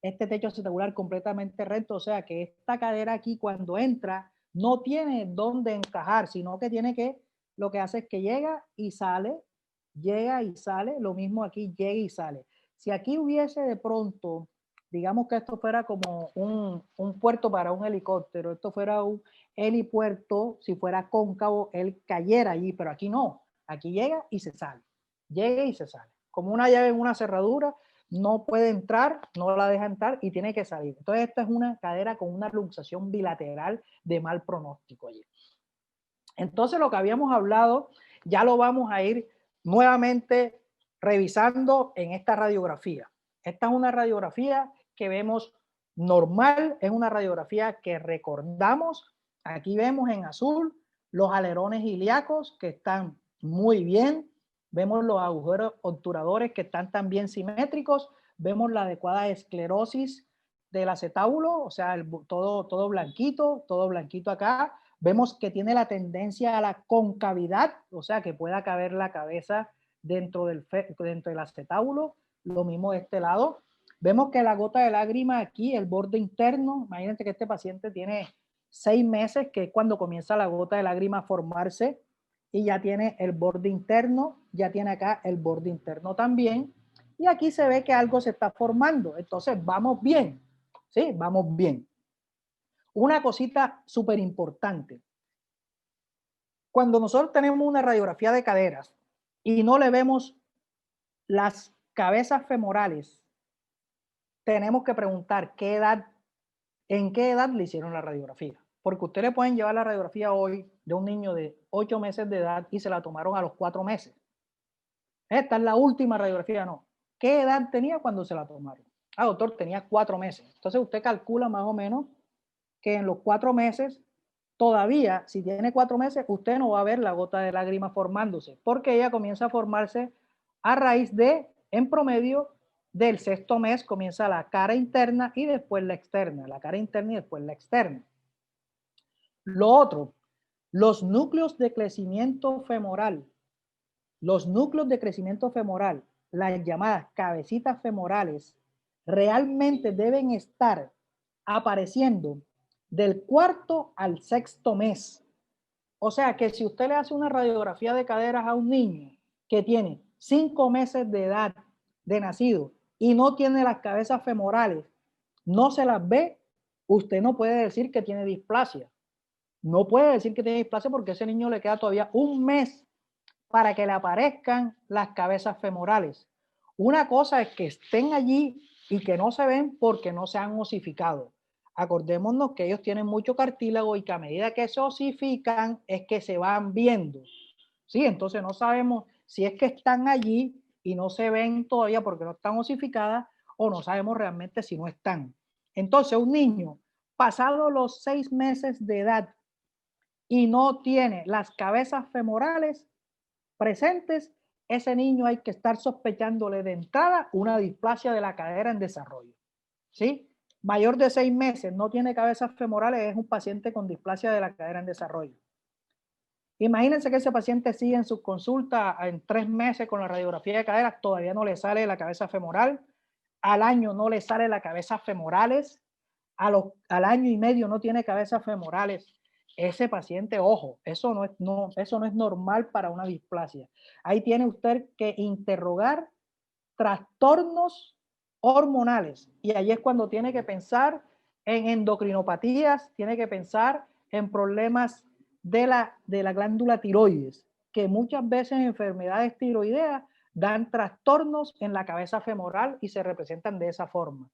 este techo acetabular completamente recto, o sea que esta cadera aquí cuando entra no tiene dónde encajar, sino que tiene que, lo que hace es que llega y sale, lo mismo aquí, llega y sale. Si aquí hubiese de pronto, digamos que esto fuera como un puerto para un helicóptero, esto fuera un helipuerto, si fuera cóncavo, él cayera allí, pero aquí no, aquí llega y se sale, llega y se sale. Como una llave en una cerradura, no puede entrar, no la deja entrar y tiene que salir. Entonces, esta es una cadera con una luxación bilateral de mal pronóstico allí. Entonces, lo que habíamos hablado, ya lo vamos a ir nuevamente revisando en esta radiografía. Esta es una radiografía que vemos normal, es una radiografía que recordamos. Aquí vemos en azul los alerones ilíacos que están muy bien. Vemos los agujeros obturadores que están también simétricos. Vemos la adecuada esclerosis del acetábulo, o sea, todo blanquito acá. Vemos que tiene la tendencia a la concavidad, o sea, que pueda caber la cabeza dentro del acetábulo. Lo mismo de este lado. Vemos que la gota de lágrima aquí, el borde interno, imagínense que este paciente tiene 6 meses, que es cuando comienza la gota de lágrima a formarse, y ya tiene el borde interno, ya tiene acá el borde interno también, y aquí se ve que algo se está formando. Entonces, vamos bien, ¿sí? Vamos bien. Una cosita súper importante. Cuando nosotros tenemos una radiografía de caderas y no le vemos las cabezas femorales, tenemos que preguntar en qué edad le hicieron la radiografía. Porque usted le pueden llevar la radiografía hoy de un niño de 8 meses de edad y se la tomaron a los 4 meses. Esta es la última radiografía, no. ¿Qué edad tenía cuando se la tomaron? Ah, doctor, tenía 4 meses. Entonces usted calcula más o menos que en los 4 meses, todavía, si tiene 4 meses, usted no va a ver la gota de lágrima formándose, porque ella comienza a formarse a raíz de, en promedio, del 6º mes comienza la cara interna y después la externa, la cara interna y después la externa. Lo otro, los núcleos de crecimiento femoral, las llamadas cabecitas femorales, realmente deben estar apareciendo del 4º al 6º mes. O sea que si usted le hace una radiografía de caderas a un niño que tiene 5 meses de edad de nacido y no tiene las cabezas femorales, no se las ve, usted no puede decir que tiene displasia. No puede decir que tiene displasia porque a ese niño le queda todavía un mes para que le aparezcan las cabezas femorales. Una cosa es que estén allí y que no se ven porque no se han osificado. Acordémonos que ellos tienen mucho cartílago y que a medida que se osifican es que se van viendo. ¿Sí? Entonces no sabemos si es que están allí y no se ven todavía porque no están osificadas o no sabemos realmente si no están. Entonces un niño pasado los 6 meses de edad y no tiene las cabezas femorales presentes, ese niño hay que estar sospechándole de entrada una displasia de la cadera en desarrollo. ¿Sí? Mayor de 6 meses, no tiene cabezas femorales, es un paciente con displasia de la cadera en desarrollo. Imagínense que ese paciente sigue en su consulta en 3 meses con la radiografía de cadera, todavía no le sale la cabeza femoral, al año no le sale la cabeza femorales, al año y medio no tiene cabezas femorales. Ese paciente, ojo, eso no es normal para una displasia. Ahí tiene usted que interrogar trastornos hormonales y ahí es cuando tiene que pensar en endocrinopatías, tiene que pensar en problemas de la glándula tiroides, que muchas veces enfermedades tiroideas dan trastornos en la cabeza femoral y se representan de esa forma.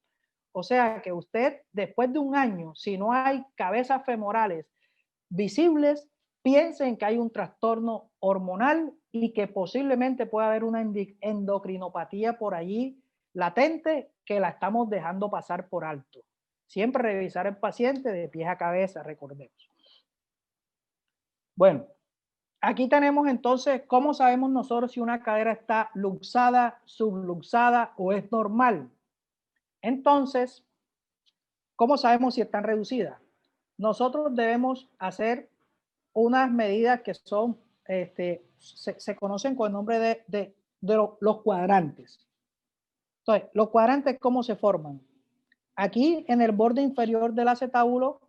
O sea que usted, después de un año, si no hay cabezas femorales visibles, piensen que hay un trastorno hormonal y que posiblemente pueda haber una endocrinopatía por allí latente que la estamos dejando pasar por alto. Siempre revisar el paciente de pies a cabeza, recordemos. Bueno, aquí tenemos entonces cómo sabemos nosotros si una cadera está luxada, subluxada o es normal. Entonces, ¿cómo sabemos si están reducidas? Nosotros debemos hacer unas medidas que son, se conocen con el nombre de los cuadrantes. Entonces, los cuadrantes, ¿cómo se forman? Aquí en el borde inferior del acetábulo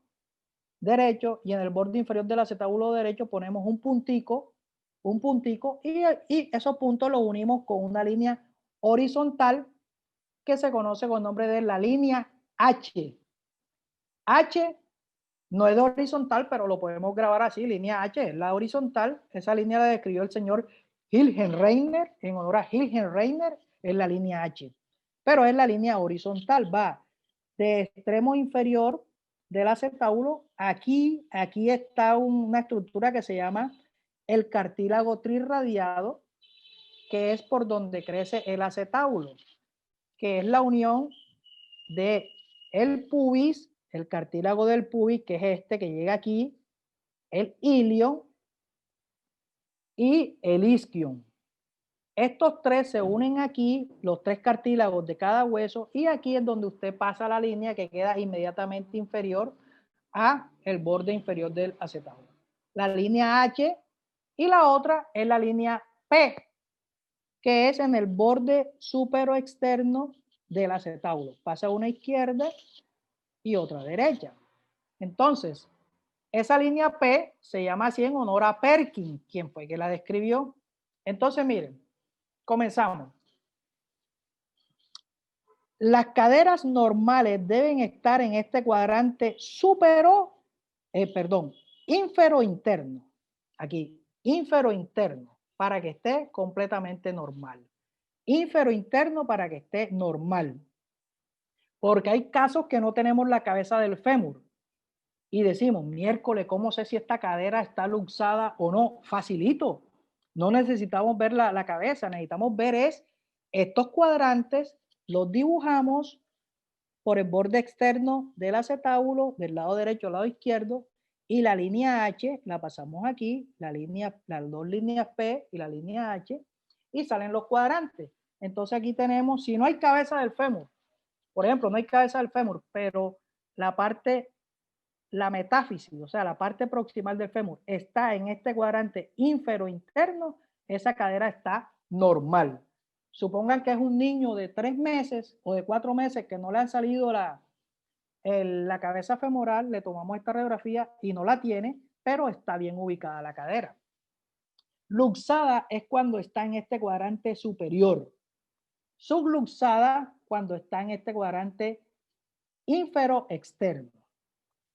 derecho y en el borde inferior del acetábulo derecho ponemos un puntico y esos puntos los unimos con una línea horizontal que se conoce con el nombre de la línea H. H no es de horizontal, pero lo podemos grabar así, línea H, es la horizontal. Esa línea la describió el señor Hilgenreiner, en honor a Hilgenreiner, es la línea H. Pero es la línea horizontal, va de extremo inferior del acetábulo. Aquí está una estructura que se llama el cartílago trirradiado, que es por donde crece el acetábulo, que es la unión de el pubis, el cartílago del pubis, que es este que llega aquí, el ilio y el isquion. Estos tres se unen aquí, los 3 cartílagos de cada hueso, y aquí es donde usted pasa la línea que queda inmediatamente inferior a el borde inferior del acetábulo. La línea H y la otra es la línea P, que es en el borde superoexterno del acetábulo. Pasa una izquierda y otra derecha. Entonces, esa línea P se llama así en honor a Perkin, quien fue que la describió. Entonces, miren, comenzamos. Las caderas normales deben estar en este cuadrante ínfero interno. Aquí, ínfero interno, para que esté completamente normal. Ínfero interno para que esté normal. Porque hay casos que no tenemos la cabeza del fémur y decimos, miércoles, ¿cómo sé si esta cadera está luxada o no? Facilito. No necesitamos ver la cabeza, necesitamos ver estos cuadrantes, los dibujamos por el borde externo del acetábulo, del lado derecho al lado izquierdo, y la línea H la pasamos aquí, las 2 líneas P y la línea H, y salen los cuadrantes. Entonces aquí tenemos, si no hay cabeza del fémur, por ejemplo, no hay cabeza del fémur, pero la metáfisis, o sea, la parte proximal del fémur, está en este cuadrante ínfero interno, esa cadera está normal. Supongan que es un niño de 3 meses o de 4 meses que no le ha salido la cabeza femoral, le tomamos esta radiografía y no la tiene, pero está bien ubicada la cadera. Luxada es cuando está en este cuadrante superior. Subluxada cuando está en este cuadrante ínfero externo.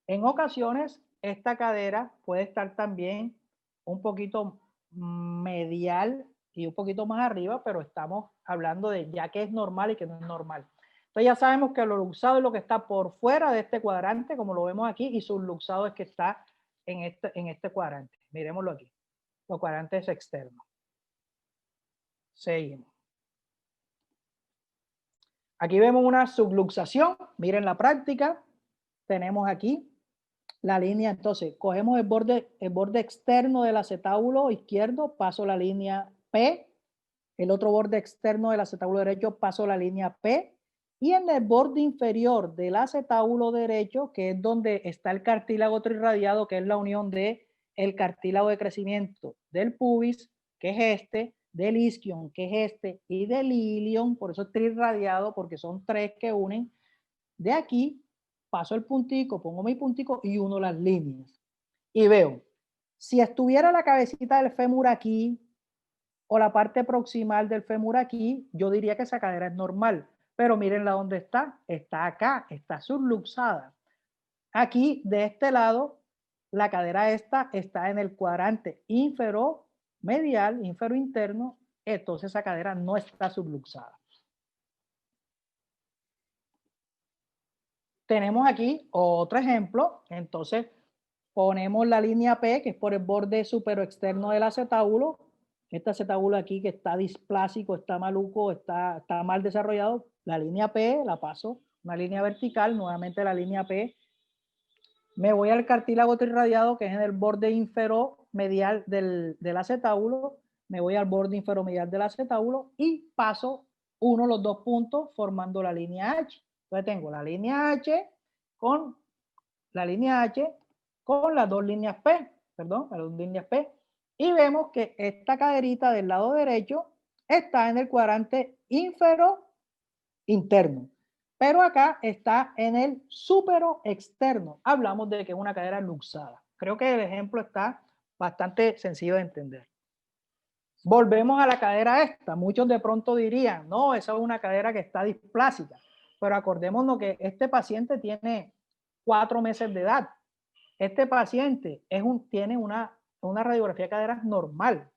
En ocasiones, esta cadera puede estar también un poquito medial y un poquito más arriba, pero estamos hablando de ya que es normal y que no es normal. Entonces ya sabemos que lo luxado es lo que está por fuera de este cuadrante, como lo vemos aquí, y subluxado es que está en este cuadrante. Miremoslo aquí, los cuadrantes externos. Seguimos. Aquí vemos una subluxación. Miren la práctica. Tenemos aquí la línea. Entonces, cogemos el borde externo del acetábulo izquierdo, paso la línea P. El otro borde externo del acetábulo derecho, paso la línea P. Y en el borde inferior del acetábulo derecho, que es donde está el cartílago trirradiado, que es la unión de el cartílago de crecimiento del pubis, que es este, del isquion, que es este, y del ilion, por eso es trirradiado, porque son 3 que unen. De aquí paso el puntico, pongo mi puntico y uno las líneas. Y veo, si estuviera la cabecita del fémur aquí o la parte proximal del fémur aquí, yo diría que esa cadera es normal. Pero mírenla dónde está. Está acá, está subluxada. Aquí, de este lado, la cadera esta está en el cuadrante inferomedial, inferointerno, entonces esa cadera no está subluxada. Tenemos aquí otro ejemplo, entonces ponemos la línea P, que es por el borde superoexterno del acetábulo. Este acetábulo aquí que está displásico, está maluco, está mal desarrollado. La línea P la paso, una línea vertical, nuevamente la línea P. Me voy al cartílago trirradiado, que es en el borde inferomedial del acetábulo. Me voy al borde inferomedial del acetábulo y paso los 2 puntos formando la línea H. Entonces tengo la línea H con las 2 líneas P, perdón, las 2 líneas P. Y vemos que esta caderita del lado derecho está en el cuadrante ínfero interno, pero acá está en el súpero externo. Hablamos de que es una cadera luxada. Creo que el ejemplo está bastante sencillo de entender. Volvemos a la cadera esta. Muchos de pronto dirían, no, esa es una cadera que está displásica. Pero acordémonos que este paciente tiene 4 meses de edad. Este paciente tiene una radiografía de caderas normal.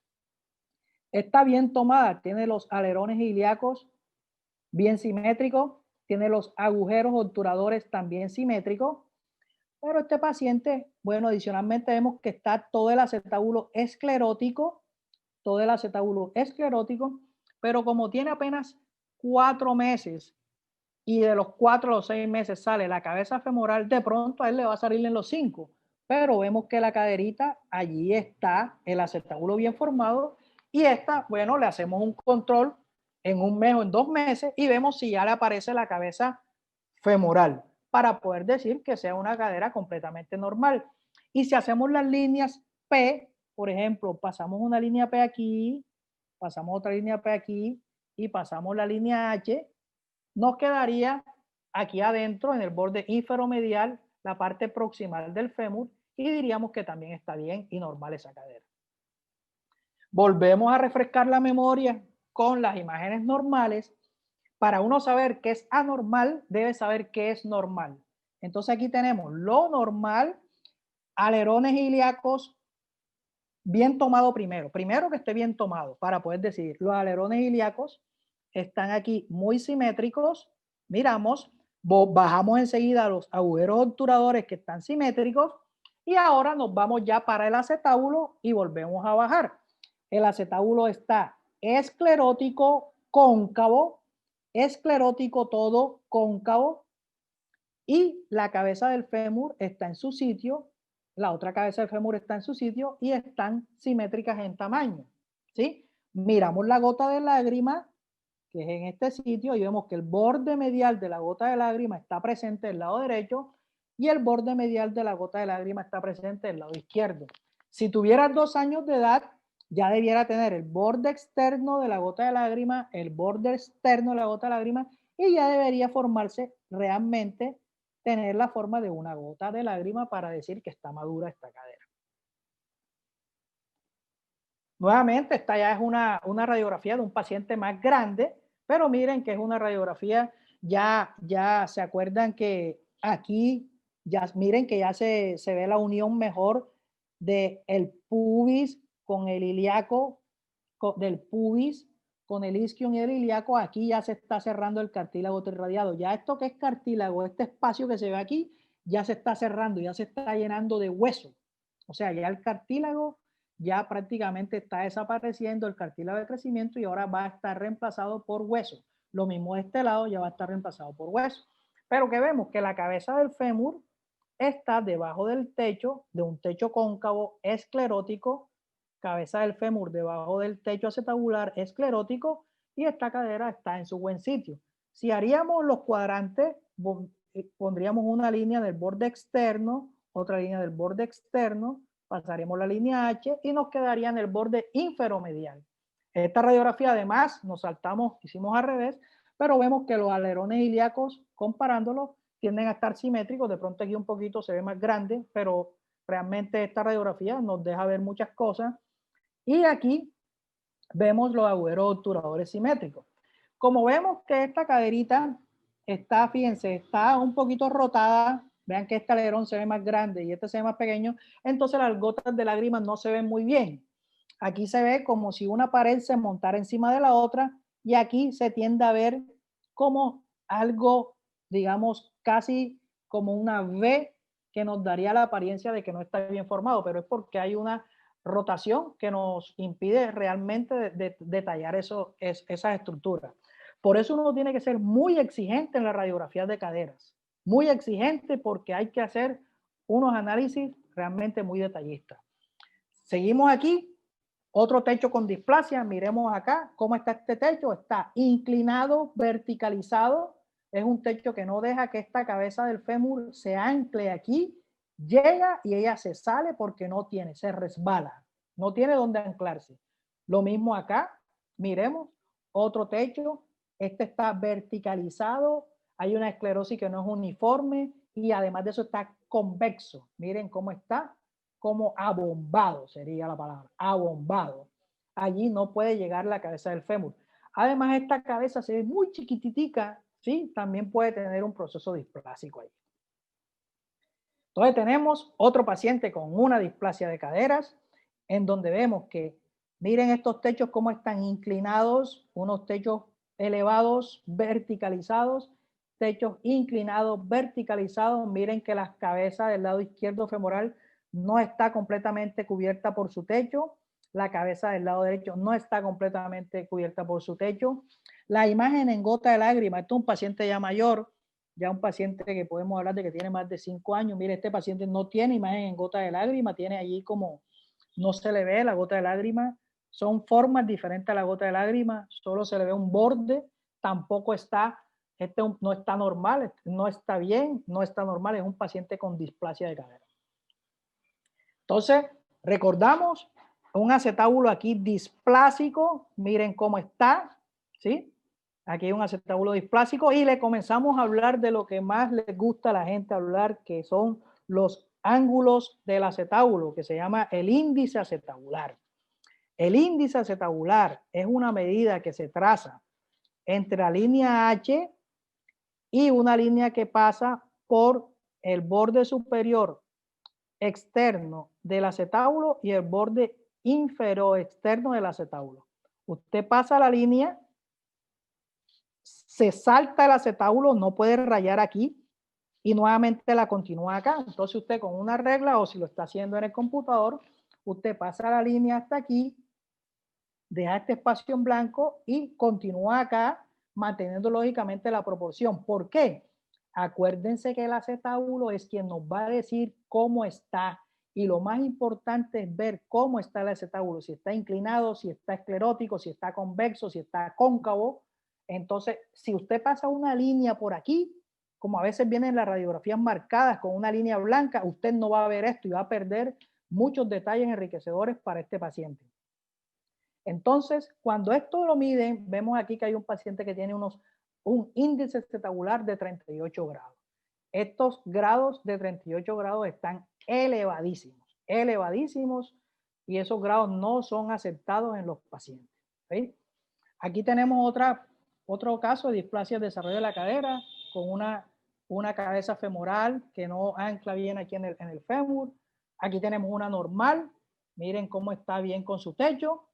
Está bien tomada, tiene los alerones ilíacos bien simétricos, tiene los agujeros obturadores también simétricos, pero este paciente, bueno, adicionalmente vemos que está todo el acetábulo esclerótico, pero como tiene apenas 4 meses y de los 4 a los 6 meses sale la cabeza femoral, de pronto a él le va a salir en los 5, pero vemos que la caderita, allí está el acetábulo bien formado y esta, bueno, le hacemos un control en 1 mes o en 2 meses y vemos si ya le aparece la cabeza femoral para poder decir que sea una cadera completamente normal. Y si hacemos las líneas P, por ejemplo, pasamos una línea P aquí, pasamos otra línea P aquí y pasamos la línea H, nos quedaría aquí adentro en el borde inferomedial la parte proximal del fémur y diríamos que también está bien y normal esa cadera. Volvemos a refrescar la memoria con las imágenes normales. Para uno saber qué es anormal, debe saber qué es normal. Entonces aquí tenemos lo normal, alerones ilíacos bien tomado primero que esté bien tomado para poder decidir. Los alerones ilíacos están aquí muy simétricos, miramos, bajamos enseguida los agujeros obturadores que están simétricos y ahora nos vamos ya para el acetábulo y volvemos a bajar. El acetábulo está esclerótico, cóncavo, esclerótico todo cóncavo y la cabeza del fémur está en su sitio, la otra cabeza del fémur está en su sitio y están simétricas en tamaño, ¿sí? Miramos la gota de lágrima, que es en este sitio, y vemos que el borde medial de la gota de lágrima está presente del lado derecho y el borde medial de la gota de lágrima está presente del lado izquierdo. Si tuvieras 2 años de edad, ya debiera tener el borde externo de la gota de lágrima, el borde externo de la gota de lágrima, y ya debería formarse realmente, tener la forma de una gota de lágrima para decir que está madura esta cadera. Nuevamente, esta ya es una radiografía de un paciente más grande, pero miren que es una radiografía, ya se acuerdan que aquí, ya miren que ya se ve la unión mejor de el pubis con el ilíaco, del pubis con el isquion y el ilíaco. Aquí ya se está cerrando el cartílago irradiado. Ya esto que es cartílago, este espacio que se ve aquí, ya se está cerrando, ya se está llenando de hueso. O sea, ya el cartílago ya prácticamente está desapareciendo, el cartílago de crecimiento, y ahora va a estar reemplazado por hueso. Lo mismo de este lado, ya va a estar reemplazado por hueso. Pero que vemos que la cabeza del fémur está debajo del techo, de un techo cóncavo esclerótico, cabeza del fémur debajo del techo acetabular esclerótico, y esta cadera está en su buen sitio. Si haríamos los cuadrantes, pondríamos una línea del borde externo, otra línea del borde externo, pasaríamos la línea H y nos quedaría en el borde inferomedial. Esta radiografía además nos saltamos, hicimos al revés, pero vemos que los alerones ilíacos, comparándolos, tienden a estar simétricos. De pronto aquí un poquito se ve más grande, pero realmente esta radiografía nos deja ver muchas cosas. Y aquí vemos los agujeros obturadores simétricos. Como vemos que esta caderita está, fíjense, está un poquito rotada, vean que este alerón se ve más grande y este se ve más pequeño, entonces las gotas de lágrimas no se ven muy bien. Aquí se ve como si una pared se montara encima de la otra, y aquí se tiende a ver como algo, digamos, casi como una V, que nos daría la apariencia de que no está bien formado, pero es porque hay una rotación que nos impide realmente detallar esas estructuras. Por eso uno tiene que ser muy exigente en las radiografías de caderas, muy exigente, porque hay que hacer unos análisis realmente muy detallistas. Seguimos aquí. Otro techo con displasia, miremos acá cómo está este techo, está inclinado, verticalizado, es un techo que no deja que esta cabeza del fémur se ancle aquí, llega y ella se sale porque no tiene, se resbala, no tiene dónde anclarse. Lo mismo acá, miremos, otro techo, este está verticalizado, hay una esclerosis que no es uniforme y además de eso está convexo, miren cómo está, como abombado, sería la palabra, abombado. Allí no puede llegar la cabeza del fémur. Además, esta cabeza se ve muy chiquititica, ¿sí? También puede tener un proceso displásico ahí. Entonces tenemos otro paciente con una displasia de caderas, en donde vemos que, miren estos techos cómo están inclinados, unos techos elevados, verticalizados, techos inclinados, verticalizados. Miren que la cabeza del lado izquierdo femoral no está completamente cubierta por su techo, la cabeza del lado derecho no está completamente cubierta por su techo. La imagen en gota de lágrima, esto es un paciente ya mayor, ya un paciente que podemos hablar de que tiene más de 5 años. Mire, este paciente no tiene imagen en gota de lágrima, tiene allí como, no se le ve la gota de lágrima, son formas diferentes a la gota de lágrima, solo se le ve un borde, tampoco está, no está normal, no está bien, no está normal, es un paciente con displasia de cadera. Entonces, recordamos un acetábulo aquí displásico, miren cómo está, ¿sí? Aquí hay un acetábulo displásico y le comenzamos a hablar de lo que más les gusta a la gente hablar, que son los ángulos del acetábulo, que se llama el índice acetabular. El índice acetabular es una medida que se traza entre la línea H y una línea que pasa por el borde superior externo del acetábulo y el borde inferior externo del acetábulo. Usted pasa la línea, se salta el acetábulo, no puede rayar aquí y nuevamente la continúa acá. Entonces usted con una regla, o si lo está haciendo en el computador, usted pasa la línea hasta aquí, deja este espacio en blanco y continúa acá, manteniendo lógicamente la proporción. ¿Por qué? Acuérdense que el acetábulo es quien nos va a decir cómo está, y lo más importante es ver cómo está el acetábulo, si está inclinado, si está esclerótico, si está convexo, si está cóncavo. Entonces, si usted pasa una línea por aquí, como a veces vienen las radiografías marcadas con una línea blanca, usted no va a ver esto y va a perder muchos detalles enriquecedores para este paciente. Entonces, cuando esto lo miden, vemos aquí que hay un paciente que tiene un índice acetabular de 38 grados. Estos grados de 38 grados están elevadísimos, elevadísimos, y esos grados no son aceptados en los pacientes. ¿Sí? Aquí tenemos otro caso de displasia de desarrollo de la cadera con una cabeza femoral que no ancla bien aquí en el fémur. Aquí tenemos una normal. Miren cómo está bien con su techo.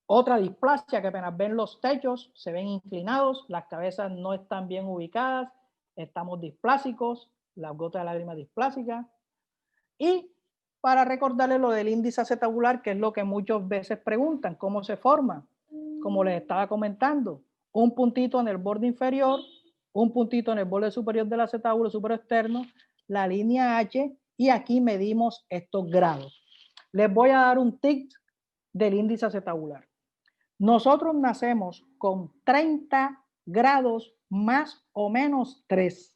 Otra displasia que apenas ven los techos, se ven inclinados, las cabezas no están bien ubicadas, estamos displásicos, las gotas de lágrima displásicas. Y para recordarles lo del índice acetabular, que es lo que muchas veces preguntan, ¿cómo se forma? Como les estaba comentando, un puntito en el borde inferior, un puntito en el borde superior del acetábulo superexterno, la línea H, y aquí medimos estos grados. Les voy a dar un tip del índice acetabular. Nosotros nacemos con 30 grados más o menos 3.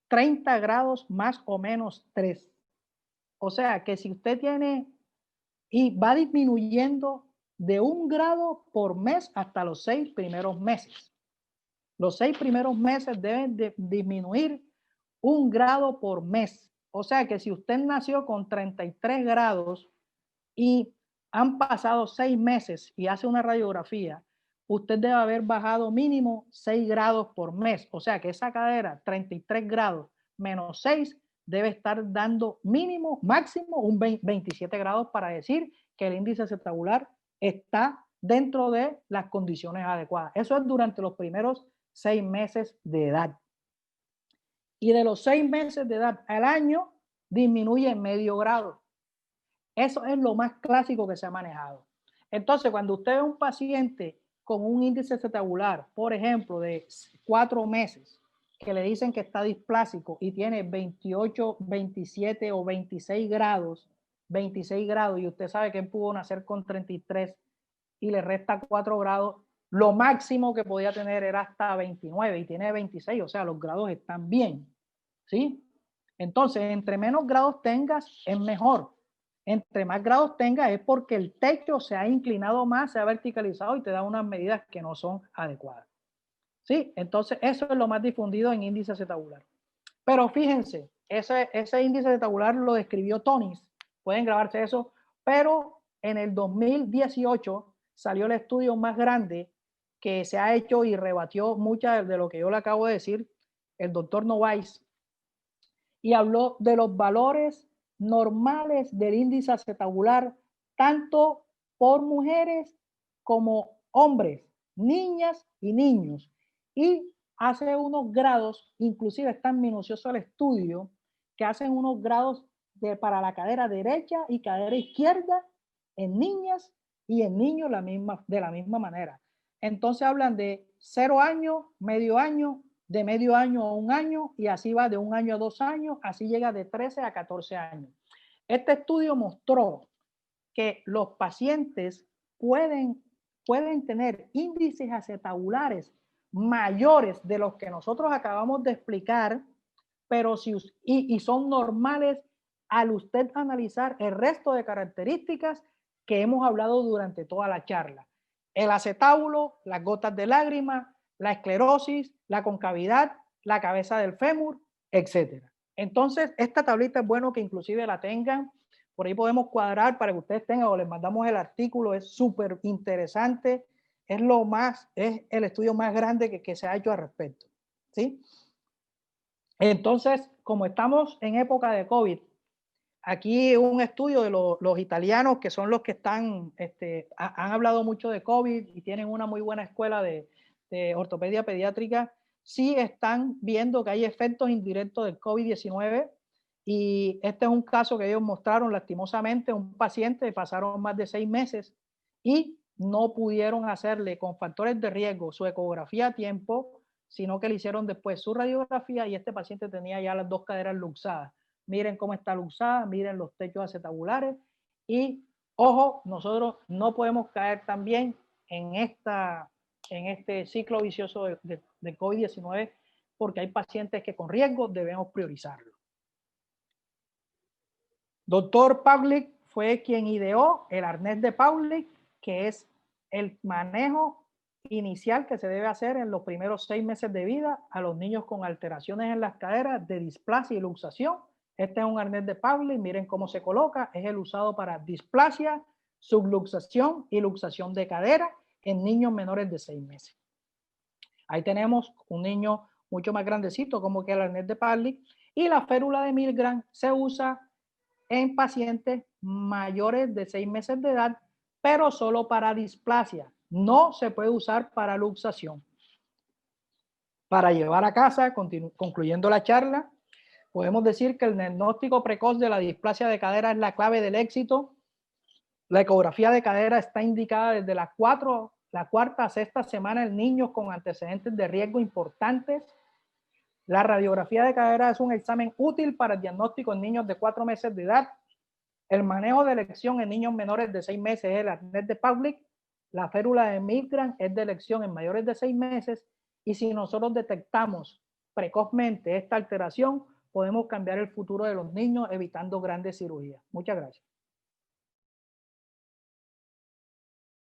30 grados más o menos 3. O sea que si usted tiene y va disminuyendo de 1 grado por mes hasta los 6 primeros meses. Los 6 primeros meses deben de disminuir 1 grado por mes. O sea que si usted nació con 33 grados y han pasado 6 meses y hace una radiografía, usted debe haber bajado mínimo 6 grados por mes. O sea que esa cadera, 33 grados menos 6, debe estar dando mínimo, máximo un 27 grados para decir que el índice acetabular está dentro de las condiciones adecuadas. Eso es durante los primeros 6 meses de edad. Y de los 6 meses de edad al año, disminuye en medio grado. Eso es lo más clásico que se ha manejado. Entonces, cuando usted ve un paciente con un índice acetabular, por ejemplo, de 4 meses, que le dicen que está displásico y tiene 28, 27 o 26 grados, y usted sabe que él pudo nacer con 33 y le resta 4 grados, lo máximo que podía tener era hasta 29 y tiene 26, o sea, los grados están bien, ¿sí? Entonces, entre menos grados tengas, es mejor. Entre más grados tengas es porque el techo se ha inclinado más, se ha verticalizado y te da unas medidas que no son adecuadas. ¿Sí? Entonces, eso es lo más difundido en índice acetabular. Pero fíjense, ese índice acetabular lo describió Tonis. Pueden grabarse eso, pero en el 2018 salió el estudio más grande que se ha hecho y rebatió muchas de lo que yo le acabo de decir, el doctor Novaes, y habló de los valores normales del índice acetabular, tanto por mujeres como hombres, niñas y niños. Y hace unos grados, inclusive es tan minucioso el estudio, que hacen unos grados para la cadera derecha y cadera izquierda en niñas y en niños de la misma manera. Entonces hablan de 0 años, medio año, de medio año a 1 año, y así va de 1 año a 2 años, así llega de 13 a 14 años. Este estudio mostró que los pacientes pueden tener índices acetabulares mayores de los que nosotros acabamos de explicar, pero y son normales al usted analizar el resto de características que hemos hablado durante toda la charla. El acetábulo, las gotas de lágrima, la esclerosis, la concavidad, la cabeza del fémur, etc. Entonces, esta tablita es bueno que inclusive la tengan. Por ahí podemos cuadrar para que ustedes tengan, o les mandamos el artículo, es súper interesante. Es el estudio más grande que se ha hecho al respecto. ¿Sí? Entonces, como estamos en época de COVID, aquí un estudio de los italianos, que son los que están, han hablado mucho de COVID y tienen una muy buena escuela de ortopedia pediátrica, sí están viendo que hay efectos indirectos del COVID-19, y este es un caso que ellos mostraron lastimosamente, un paciente, pasaron más de 6 meses y no pudieron hacerle con factores de riesgo su ecografía a tiempo, sino que le hicieron después su radiografía y este paciente tenía ya las 2 caderas luxadas. Miren cómo está luxada, miren los techos acetabulares y, ojo, nosotros no podemos caer también en este ciclo vicioso de COVID-19, porque hay pacientes que con riesgo debemos priorizarlo. Doctor Pavlik fue quien ideó el arnés de Pauling, que es el manejo inicial que se debe hacer en los primeros 6 meses de vida a los niños con alteraciones en las caderas de displasia y luxación. Este es un arnés de Pauling, miren cómo se coloca, es el usado para displasia, subluxación y luxación de cadera en niños menores de 6 meses. Ahí tenemos un niño mucho más grandecito como que el arnés de Pauling, y la férula de Milgram se usa en pacientes mayores de 6 meses de edad, pero solo para displasia. No se puede usar para luxación. Para llevar a casa, concluyendo la charla, podemos decir que el diagnóstico precoz de la displasia de cadera es la clave del éxito. La ecografía de cadera está indicada desde la cuarta a sexta semana en niños con antecedentes de riesgo importantes. La radiografía de cadera es un examen útil para el diagnóstico en niños de 4 meses de edad. El manejo de elección en niños menores de 6 meses es el arnés de Pauling. La férula de Milgram es de elección en mayores de 6 meses. Y si nosotros detectamos precozmente esta alteración, podemos cambiar el futuro de los niños evitando grandes cirugías. Muchas gracias.